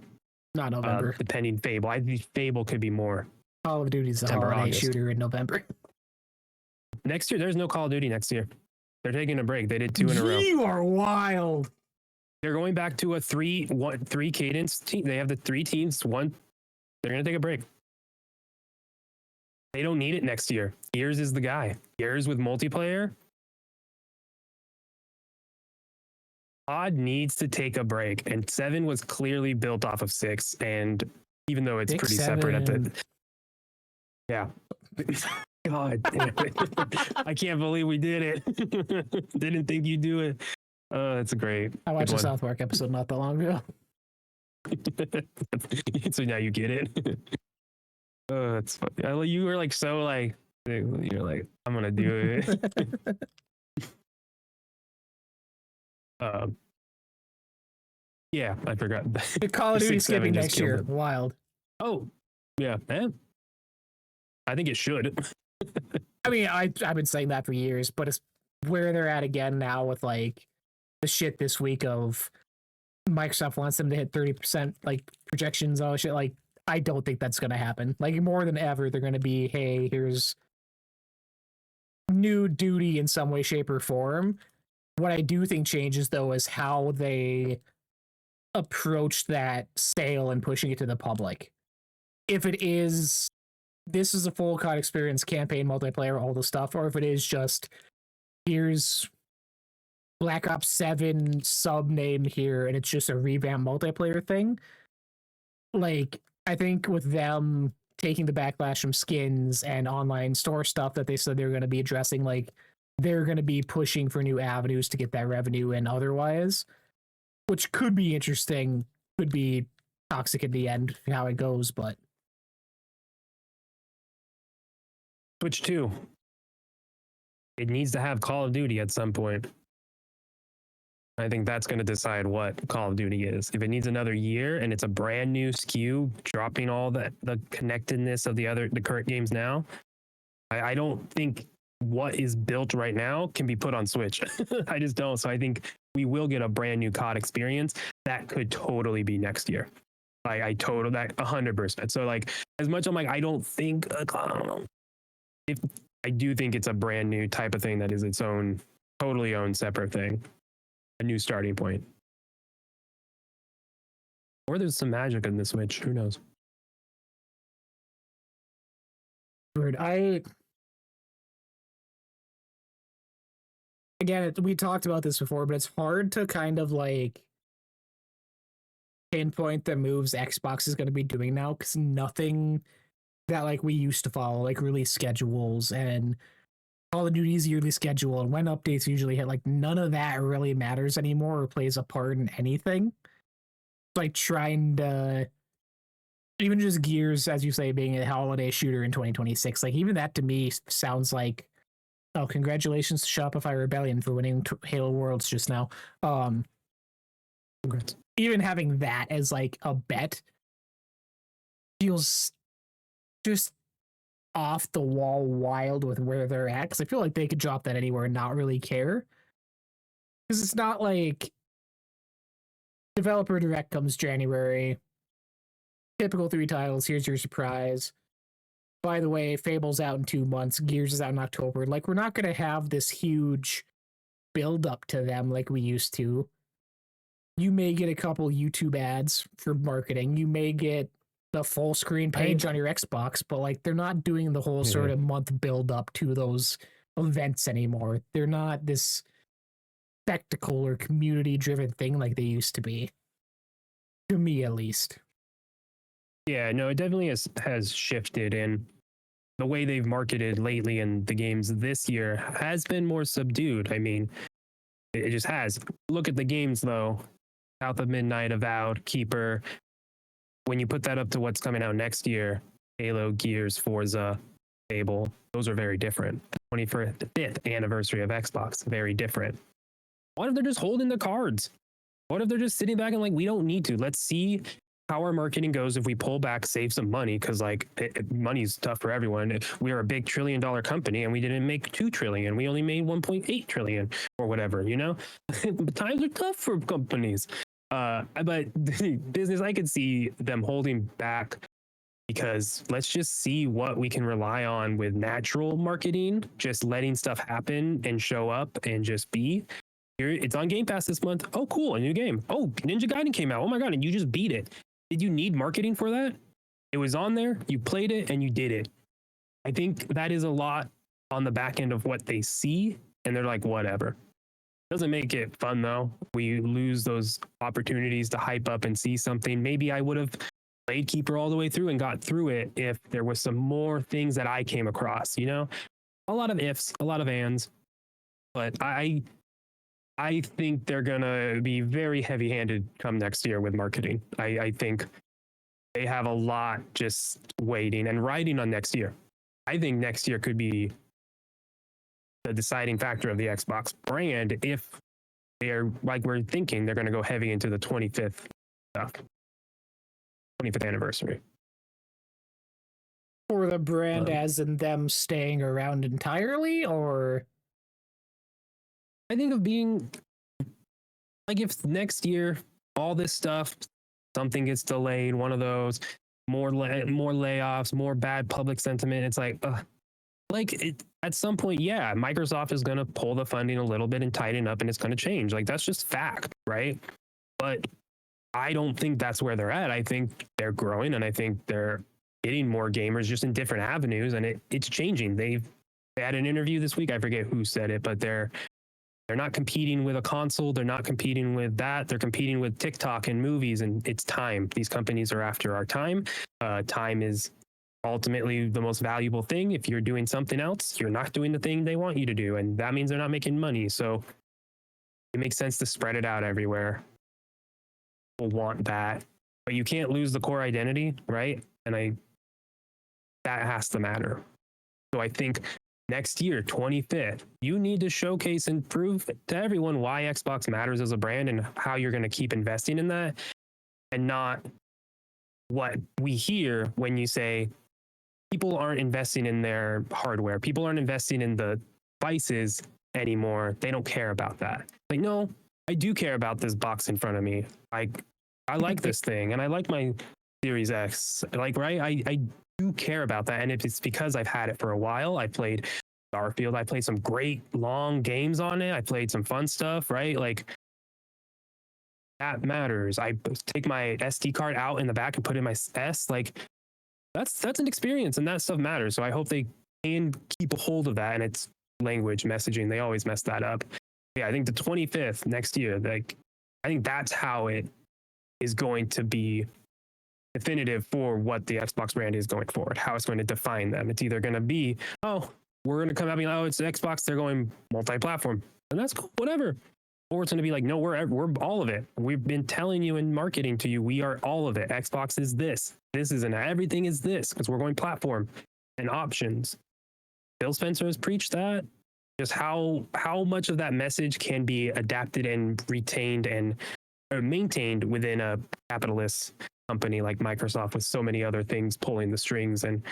Not November. Depending Fable. I think Fable could be more. Call of Duty's a holiday August. shooter in November. Next year, there's no Call of Duty next year. They're taking a break. They did 2 in a row. You are wild. They're going back to a three cadence team. They have the 3 teams. They're going to take a break. They don't need it next year. Gears is the guy. Gears with multiplayer. COD needs to take a break, and 7 was clearly built off of 6. And even though it's pretty separate at the, yeah, God damn it. I can't believe we did it. Didn't think you'd do it. That's great. I watched a South Park episode not that long ago. So now you get it. Oh, that's funny. You were like so like you're like, I'm gonna do it. Yeah, I forgot. The Call of Duty skipping next year. It. Wild. Oh, yeah, man. I think it should. I mean, I've been saying that for years, but it's where they're at again now with like the shit this week of Microsoft wants them to hit 30% like projections, all shit. Like, I don't think that's gonna happen. Like, more than ever, they're gonna be, hey, here's new duty in some way, shape, or form. What I do think changes though is how they approach that sale and pushing it to the public. If it is, this is a full COD experience, campaign, multiplayer, all the stuff, or if it is just, here's Black Ops 7 sub name here, and it's just a revamped multiplayer thing. Like, I think with them taking the backlash from skins and online store stuff that they said they're going to be addressing, like, they're going to be pushing for new avenues to get that revenue in otherwise, which could be interesting, could be toxic at the end, how it goes, but. Switch 2. It needs to have Call of Duty at some point. I think that's going to decide what Call of Duty is. If it needs another year and it's a brand new SKU, dropping all the connectedness of the current games now, I don't think what is built right now can be put on Switch. I just don't. So I think we will get a brand new COD experience that could totally be next year. I total that 100%. So like, as much I'm like, I don't think, I don't know. If I do think it's a brand new type of thing that is its own, totally own separate thing, a new starting point. Or there's some magic in the Switch. Who knows? Weird. Again, we talked about this before, but it's hard to kind of like pinpoint the moves Xbox is going to be doing now, because nothing that like we used to follow, like release schedules and Call of Duty's yearly schedule and when updates usually hit, like none of that really matters anymore or plays a part in anything. Like trying to, even just Gears, as you say, being a holiday shooter in 2026, like even that to me sounds like, oh, congratulations to Shopify Rebellion for winning Halo Worlds just now. Congrats. Even having that as like a bet feels just off the wall wild with where they're at, because I feel like they could drop that anywhere and not really care. Because it's not like Developer Direct comes January, typical 3 titles, here's your surprise. By the way, Fable's out in 2 months, Gears is out in October. Like, we're not going to have this huge build up to them like we used to. You may get a couple YouTube ads for marketing. You may get the full screen page on your Xbox, but like they're not doing the whole sort of month build up to those events anymore. They're not this spectacle or community driven thing like they used to be. To me, at least. Yeah, no, it definitely has shifted, and the way they've marketed lately in the games this year has been more subdued. I mean, it just has. Look at the games though. South of Midnight, Avowed, Keeper. When you put that up to what's coming out next year, Halo, Gears, Forza, Fable, those are very different. The 25th anniversary of Xbox, very different. What if they're just holding the cards? What if they're just sitting back and like, we don't need to? Let's see how our marketing goes if we pull back, save some money, because like money's tough for everyone. We are a big $1 trillion company and we didn't make 2 trillion. We only made 1.8 trillion or whatever, you know? Times are tough for companies. But business, I could see them holding back because let's just see what we can rely on with natural marketing, just letting stuff happen and show up and just be. Here, it's on Game Pass this month. Oh, cool, a new game. Oh, Ninja Gaiden came out. Oh my God, and you just beat it. Did you need marketing for that? It was on there, you played it, and you did it. I think that is a lot on the back end of what they see, and they're like, whatever. Doesn't make it fun though. We lose those opportunities to hype up and see something. Maybe I would have played Keeper all the way through and got through it if there was some more things that I came across, you know? A lot of ifs, a lot of ands, but I think they're gonna be very heavy-handed come next year with marketing. I think they have a lot just waiting and riding on next year. I think next year could be the deciding factor of the Xbox brand if they're like we're thinking they're going to go heavy into the 25th stuff, 25th anniversary. For the brand, as in them staying around entirely, or I think of being like if next year all this stuff, something gets delayed, one of those more layoffs, more bad public sentiment. It's at some point, yeah, Microsoft is going to pull the funding a little bit and tighten up, and it's going to change. Like that's just fact, right? But I don't think that's where they're at. I think they're growing, and I think they're getting more gamers just in different avenues, and it's changing. They had an interview this week. I forget who said it, but they're not competing with a console. They're not competing with that. They're competing with TikTok and movies, and it's time. These companies are after our time. Time is ultimately the most valuable thing. If you're doing something else, you're not doing the thing they want you to do, and that means they're not making money. So it makes sense to spread it out everywhere. People want that, but you can't lose the core identity, right? And that has to matter. So I think next year, 25th, you need to showcase and prove to everyone why Xbox matters as a brand and how you're going to keep investing in that, and not what we hear when you say people aren't investing in their hardware. People aren't investing in the devices anymore. They don't care about that. Like, no, I do care about this box in front of me. I like this thing, and I like my Series X. Like, right? I do care about that, and if it's because I've had it for a while, I played Starfield, I played some great long games on it, I played some fun stuff, right? Like that matters. I take my SD card out in the back and put in my S. Like that's an experience, and that stuff matters. So I hope they can keep a hold of that. And it's language messaging, they always mess that up. Yeah, I think the 25th next year, like I think that's how it is going to be definitive for what the Xbox brand is going forward, how it's going to define them. It's either going to be, oh, we're going to come out and be like, oh, it's Xbox, they're going multi-platform, and that's cool, whatever. Or it's going to be like, no, we're all of it. We've been telling you and marketing to you, we are all of it. Xbox is this isn't, everything is this, because we're going platform and options. Phil Spencer has preached that. Just how much of that message can be adapted and retained and maintained within a capitalist company like Microsoft, with so many other things pulling the strings, and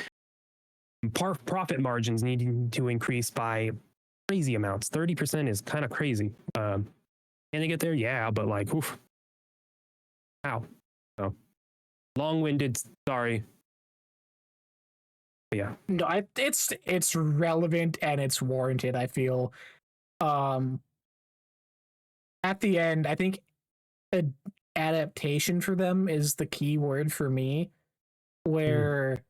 profit margins needing to increase by crazy amounts. 30% is kind of crazy. Can they get there? Yeah, but like, oof. How? So long-winded. Sorry. But yeah. No, it's relevant and it's warranted, I feel. At the end, I think adaptation for them is the key word for me, where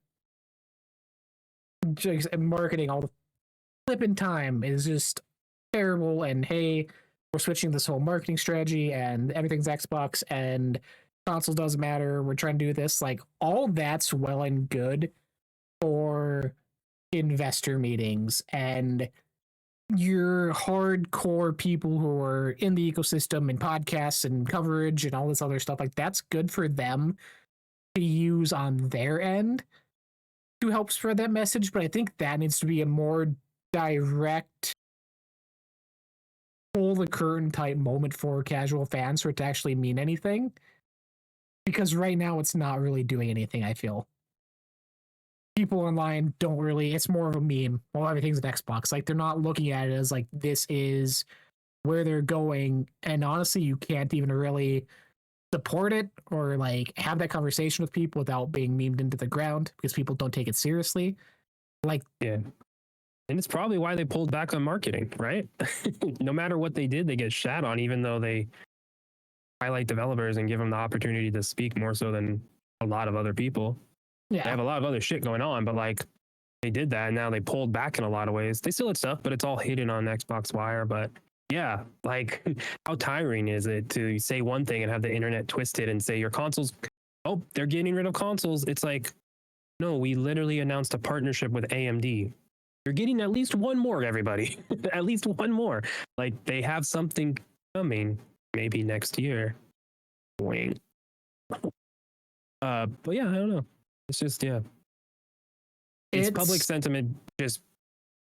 just marketing all the flipping time is just terrible, and hey, we're switching this whole marketing strategy and everything's Xbox and console doesn't matter, we're trying to do this. Like, all that's well and good for investor meetings and your hardcore people who are in the ecosystem and podcasts and coverage and all this other stuff. Like, that's good for them to use on their end to help spread that message, but I think that needs to be a more direct, pull the curtain type moment for casual fans for it to actually mean anything, because right now it's not really doing anything. I feel people online don't really, it's more of a meme. Well, everything's an Xbox. Like, they're not looking at it as like, this is where they're going. And honestly, you can't even really support it or like have that conversation with people without being memed into the ground, because people don't take it seriously. Like, yeah. And it's probably why they pulled back on marketing, right? No matter what they did, they get shat on, even though they highlight developers and give them the opportunity to speak more so than a lot of other people. yeah, They have a lot of other shit going on, but like they did that and now they pulled back in a lot of ways. They still had stuff, but it's all hidden on Xbox Wire. But yeah, like how tiring is it to say one thing and have the internet twisted and say your console's, oh, they're getting rid of consoles. It's like, no, we literally announced a partnership with AMD. You're getting at least one more, everybody. At least one more. Like, they have something coming, maybe next year. Wing. But yeah, I don't know. It's just, yeah. It's public sentiment just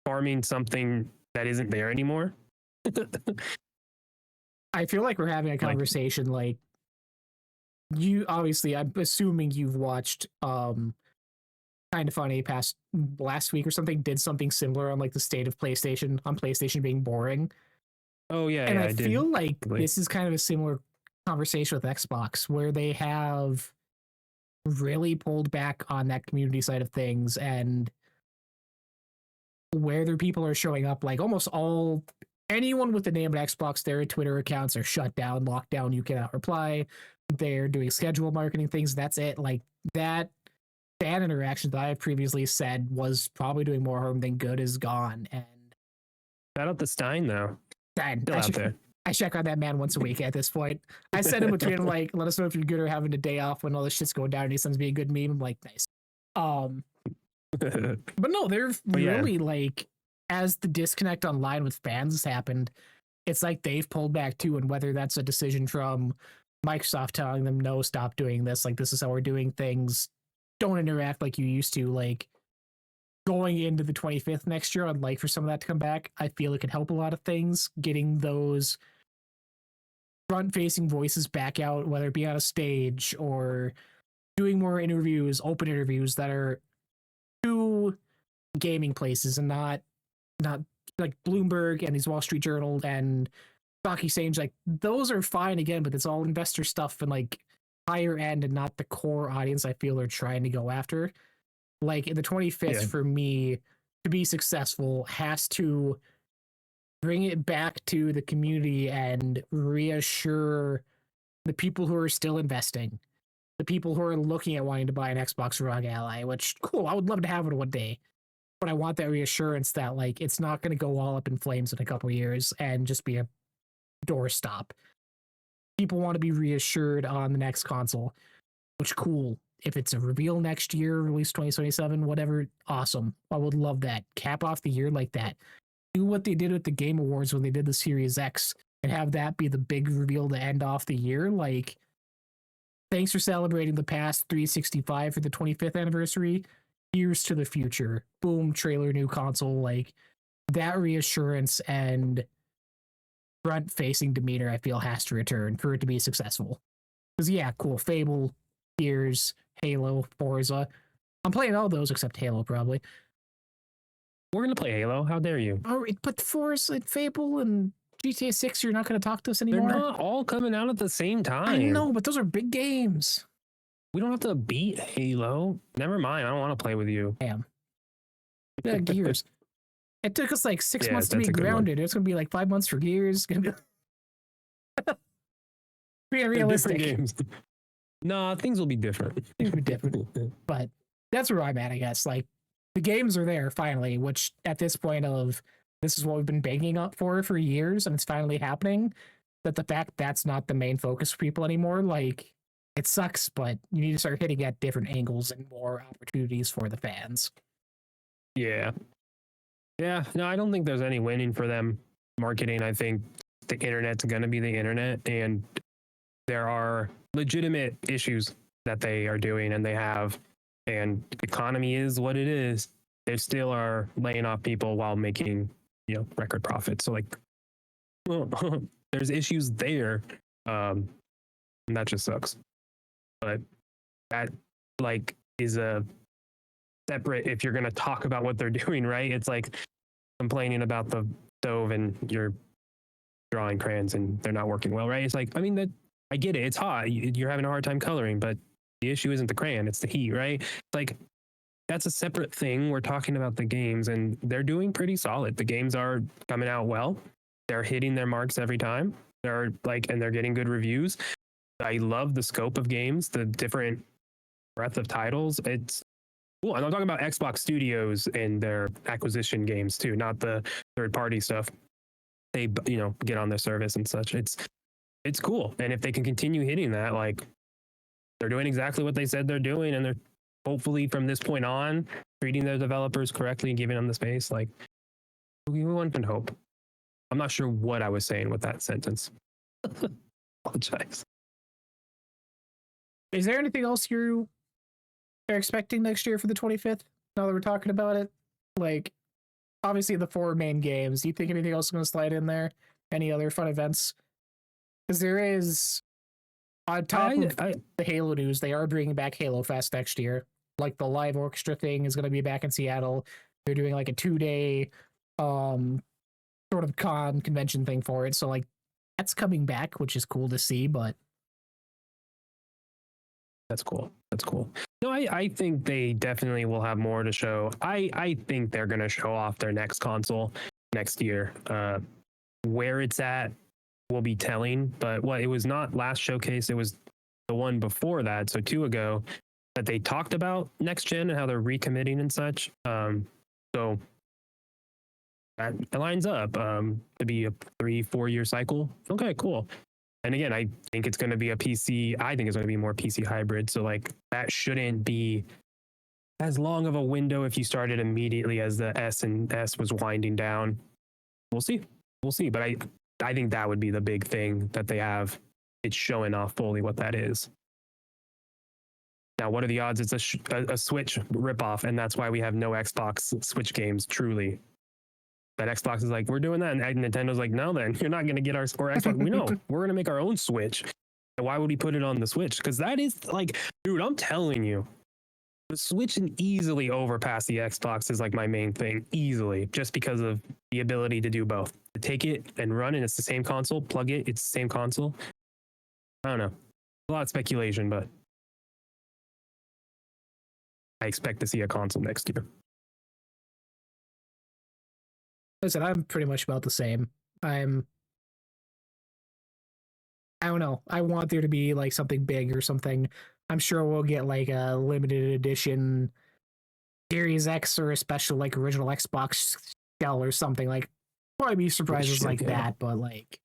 farming something that isn't there anymore. I feel like we're having a conversation like you obviously, I'm assuming you've watched Kind of Funny past last week or something, did something similar on like the state of PlayStation, on PlayStation being boring. Oh yeah, and yeah, I feel like this is kind of a similar conversation with Xbox, where they have really pulled back on that community side of things, and where their people are showing up, like almost all anyone with the name of Xbox, their Twitter accounts are shut down, locked down, you cannot reply. They're doing schedule marketing things. That's it. Like that fan interaction that I have previously said was probably doing more harm than good is gone. And shout out to Stein though. Still out there. I check on that man once a week at this point. I send him a tweet like, let us know if you're good or having a day off when all this shit's going down. And he sends me a good meme. I'm like, nice. But no, they're really like, as the disconnect online with fans has happened, it's like they've pulled back too. And whether that's a decision from Microsoft telling them, no, stop doing this, like this is how we're doing things, don't interact like you used to, like going into the 25th next year, I'd like for some of that to come back. I feel it could help a lot of things, getting those front-facing voices back out, whether it be on a stage or doing more interviews, open interviews that are to gaming places and not like Bloomberg and these Wall Street Journal and Stock Exchange. Like those are fine again, but it's all investor stuff and like higher end and not the core audience I feel they're trying to go after. Like in the 25th for me to be successful has to bring it back to the community and reassure the people who are still investing, the people who are looking at wanting to buy an Xbox ROG Ally, which cool, I would love to have it one day. But I want that reassurance that like it's not going to go all up in flames in a couple of years and just be a doorstop. People want to be reassured on the next console, which cool. If it's a reveal next year, release 2027, whatever, awesome. I would love that. Cap off the year like that. Do what they did with the Game Awards when they did the Series X and have that be the big reveal to end off the year. Like, thanks for celebrating the past 365 for the 25th anniversary. Here's to the future. Boom, trailer, new console. Like, that reassurance and front-facing demeanor, I feel, has to return for it to be successful. Because, yeah, cool. Fable, Gears, Halo, Forza. I'm playing all those except Halo, probably. We're going to play Halo. How dare you? Oh, but Forza and Fable and GTA 6, you're not going to talk to us anymore? They're not all coming out at the same time. I know, but those are big games. We don't have to beat Halo. Never mind. I don't want to play with you. Damn. Yeah, Gears. It took us like 6 months to be grounded. It's going to be like 5 months for Gears. Being realistic. Different games. No, things will be different. Things will be different. But that's where I'm at, I guess. Like, the games are there finally, which at this point of this is what we've been begging up for years, and it's finally happening. That the fact that's not the main focus for people anymore, like, it sucks, but you need to start hitting at different angles and more opportunities for the fans. Yeah. Yeah, no, I don't think there's any winning for them marketing. I think the internet's going to be the internet, and there are legitimate issues that they are doing and they have, and economy is what it is. They still are laying off people while making, record profits. So like, well, there's issues there. And that just sucks. But that like is a separate, if you're going to talk about what they're doing, right? It's like complaining about the stove and you're drawing crayons and they're not working well, right? It's like, I mean, that I get it. It's hot. You're having a hard time coloring, but the issue isn't the crayon, it's the heat, right? It's like, that's a separate thing. We're talking about the games and they're doing pretty solid. The games are coming out well. They're hitting their marks every time. They're like, and they're getting good reviews. I love the scope of games, the different breadth of titles. It's cool. And I'm talking about Xbox Studios and their acquisition games too, not the third party stuff. They, get on their service and such. It's cool. And if they can continue hitting that, like, they're doing exactly what they said they're doing, and they're hopefully from this point on treating their developers correctly and giving them the space. Like, one can hope. I'm not sure what I was saying with that sentence. Apologize. Is there anything else you are expecting next year for the 25th? Now that we're talking about it, like, obviously the 4 main games. Do you think anything else is going to slide in there? Any other fun events? Because there is, on top of the Halo news, they are bringing back Halo Fest next year. Like, the live orchestra thing is going to be back in Seattle. They're doing like a 2-day sort of convention thing for it. So like, that's coming back, which is cool to see, but that's cool. That's cool. No, I think they definitely will have more to show. I think they're going to show off their next console next year. Where it's at will be telling, but it was not last showcase. It was the one before that, so 2 ago, that they talked about next gen and how they're recommitting and such. So that lines up to be a 3-4 year cycle. Okay, cool. And again, I think it's going to be a PC. I think it's going to be more PC hybrid. So like, that shouldn't be as long of a window if you started immediately as the S and S was winding down. We'll see. But I think that would be the big thing that they have. It's showing off fully what that is. Now, what are the odds it's a Switch ripoff, and that's why we have no Xbox Switch games, truly? That Xbox is like, we're doing that, and Nintendo's like, no, then you're not going to get our Xbox. We know we're going to make our own Switch. And why would we put it on the Switch? Because that is like, dude, I'm telling you, the Switch can easily overpass the Xbox is like my main thing, easily, just because of the ability to do both. To take it and run, and it's the same console. Plug it, it's the same console. I don't know. A lot of speculation, but I expect to see a console next year. Listen, I'm pretty much about the same. I don't know. I want there to be like something big or something. I'm sure we'll get like a limited edition Series X or a special like original Xbox shell or something. Like, probably be surprises like that, but like,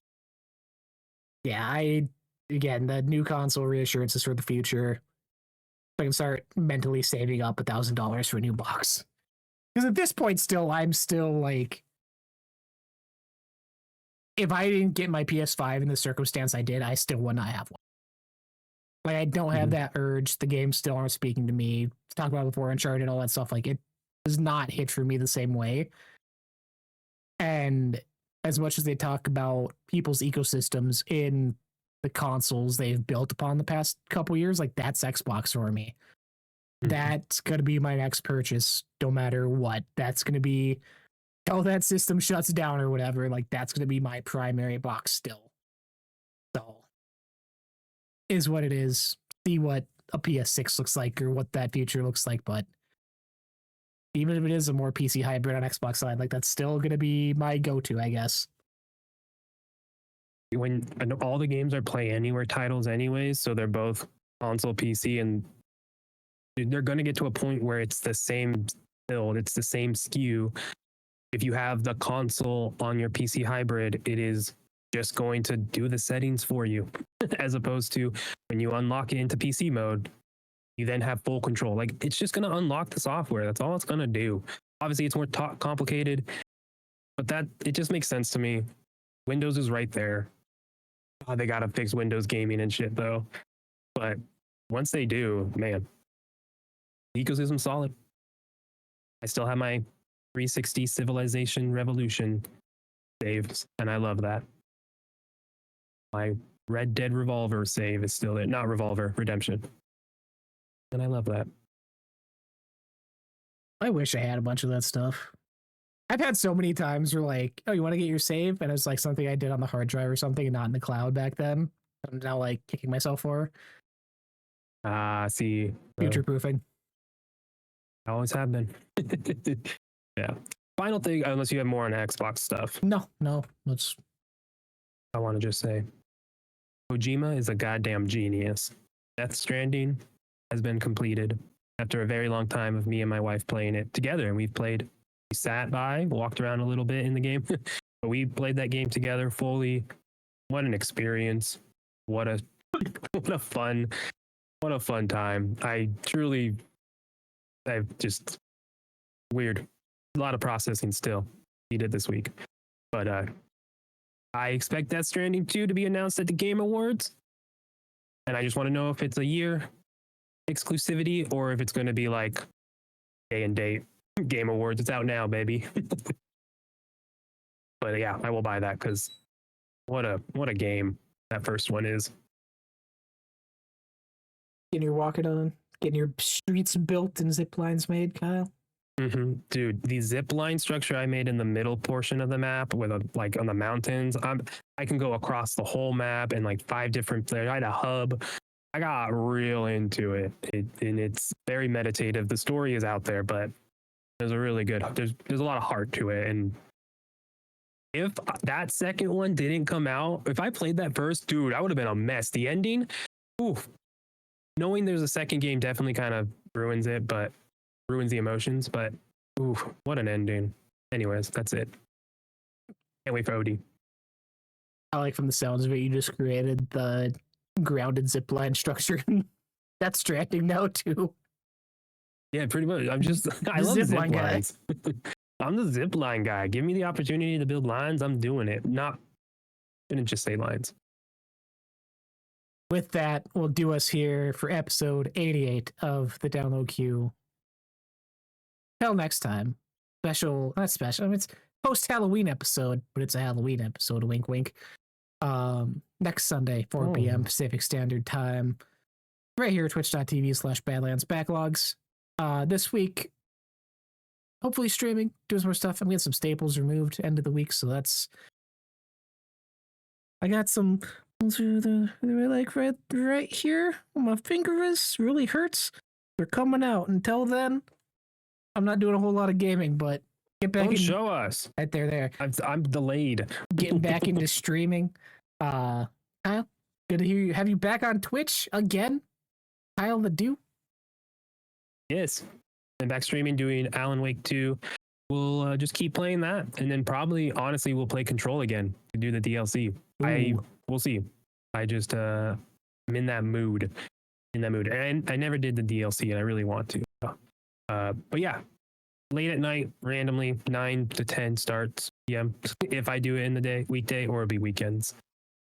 yeah, again, the new console reassurances for the future. I can start mentally saving up $1,000 for a new box. Because at this point, I'm still like, if I didn't get my PS5 in the circumstance I did, I still would not have one. Like, I don't have that urge. The games still aren't speaking to me. Talk about before Uncharted and all that stuff. Like, it does not hit for me the same way. And as much as they talk about people's ecosystems in the consoles they've built upon the past couple years, like, that's Xbox for me. That's going to be my next purchase, no matter what. That's going to be, that system shuts down or whatever. Like, that's going to be my primary box still. So, is what it is. See what a PS6 looks like or what that future looks like. But even if it is a more PC hybrid on Xbox side, like, that's still going to be my go-to, I guess. When all the games are Play Anywhere titles anyways, so they're both console, PC, and they're going to get to a point where it's the same build, it's the same SKU. If you have the console on your PC hybrid, it is just going to do the settings for you, as opposed to when you unlock it into PC mode, you then have full control. Like, it's just going to unlock the software. That's all it's going to do. Obviously, it's more complicated, but that it just makes sense to me. Windows is right there. Oh, they got to fix Windows gaming and shit, though. But once they do, man, the ecosystem's solid. I still have my 360 Civilization Revolution saves, and I love that. My Red Dead Revolver save is still there. Not Revolver, Redemption. And I love that. I wish I had a bunch of that stuff. I've had so many times where like, oh, you want to get your save? And it's like something I did on the hard drive or something and not in the cloud back then. I'm now like kicking myself for. See. Future proofing. I always have been. Yeah. Final thing, unless you have more on Xbox stuff. No. I want to just say, Kojima is a goddamn genius. Death Stranding has been completed after a very long time of me and my wife playing it together. And we sat by, walked around a little bit in the game, but we played that game together fully. What an experience. What a fun what a fun time. I've just weird. A lot of processing still needed this week. But I expect Death Stranding 2 to be announced at the Game Awards. And I just want to know if it's a year exclusivity or if it's going to be like day and date Game Awards. It's out now, baby. But yeah, I will buy that because what a game that first one is. Getting your walking on, getting your streets built and zip lines made, Kyle. Mm-hmm. Dude, the zip line structure I made in the middle portion of the map with like on the mountains, I can go across the whole map and like 5 different players. I had a hub. I got real into it, and it's very meditative. The story is out there, but there's a lot of heart to it. And if that second one didn't come out, if I played that first, dude, I would have been a mess. The ending, oof. Knowing there's a second game definitely kind of ruins it, but ruins the emotions. But oof, what an ending. Anyways, that's it. Can't wait for OD. I like from the sounds of it, you just created the grounded zipline structure. That's Stranding now too. Yeah, pretty much. I love zip lines. I'm the zip line guy. Give me the opportunity to build lines. I'm doing it. Didn't just say lines. With that, we'll do us here for episode 88 of the Download Queue. Till next time. Not special. I mean, it's post-Halloween episode, but it's a Halloween episode. Wink, wink. Next Sunday, 4 p.m. Pacific Standard Time. Right here at twitch.tv/Badlands Backlogs. This week, hopefully streaming, doing some more stuff. I'm getting some staples removed end of the week, so that's... I got some... like right here. My finger is really hurts. They're coming out. Until then, I'm not doing a whole lot of gaming, but get back. Don't show us. Right there. I'm delayed. Getting back into streaming. Kyle, good to hear you. Have you back on Twitch again? Kyle the Do? Yes. And back streaming doing Alan Wake 2. We'll just keep playing that. And then probably, honestly, we'll play Control again to do the DLC. We'll see. I just I'm in that mood. And I never did the DLC and I really want to. But yeah, late at night, randomly, 9 to 10 starts PM. If I do it in the day, weekday, or it'll be weekends.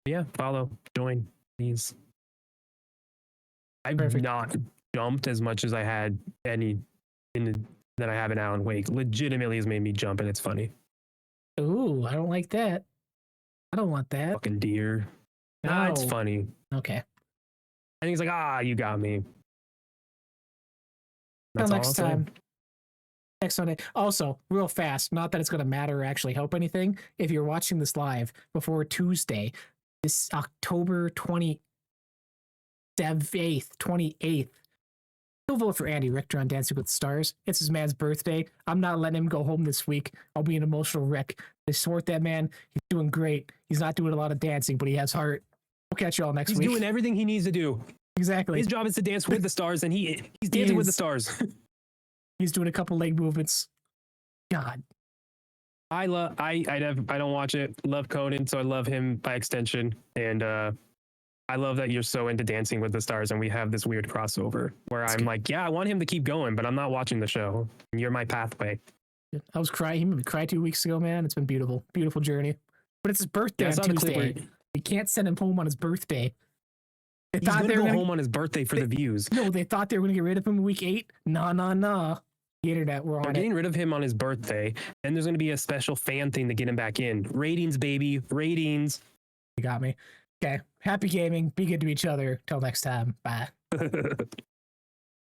But yeah, follow, join, please. I've not jumped as much as I had that I have in Alan Wake. Legitimately has made me jump and it's funny. Ooh, I don't like that. I don't want that. Fucking deer. No. Nah, it's funny. Okay. And he's like, you got me. Until next time. Next Sunday. Also, real fast, not that it's going to matter or actually help anything. If you're watching this live before Tuesday, this October 28th, he'll vote for Andy Richter on Dancing with the Stars. It's his man's birthday. I'm not letting him go home this week. I'll be an emotional wreck. I support that man. He's doing great. He's not doing a lot of dancing, but he has heart. We'll catch you all next week. He's doing everything he needs to do. Exactly. His job is to dance with the stars, and he's dancing with the stars. He's doing a couple leg movements. God. I don't watch it. Love Conan, so I love him by extension. And I love that you're so into Dancing with the Stars, and we have this weird crossover where I'm like, yeah, I want him to keep going, but I'm not watching the show. You're my pathway. I was crying. He made me cry 2 weeks ago, man. It's been beautiful. Beautiful journey. But it's his birthday on Tuesday. We can't send him home on his birthday. He's going to go home on his birthday for the views. No, they thought they were going to get rid of him in week 8. Nah. The internet, we're on They're getting rid of him on his birthday. Then there's going to be a special fan thing to get him back in. Ratings, baby. Ratings. You got me. Okay. Happy gaming. Be good to each other. Till next time. Bye.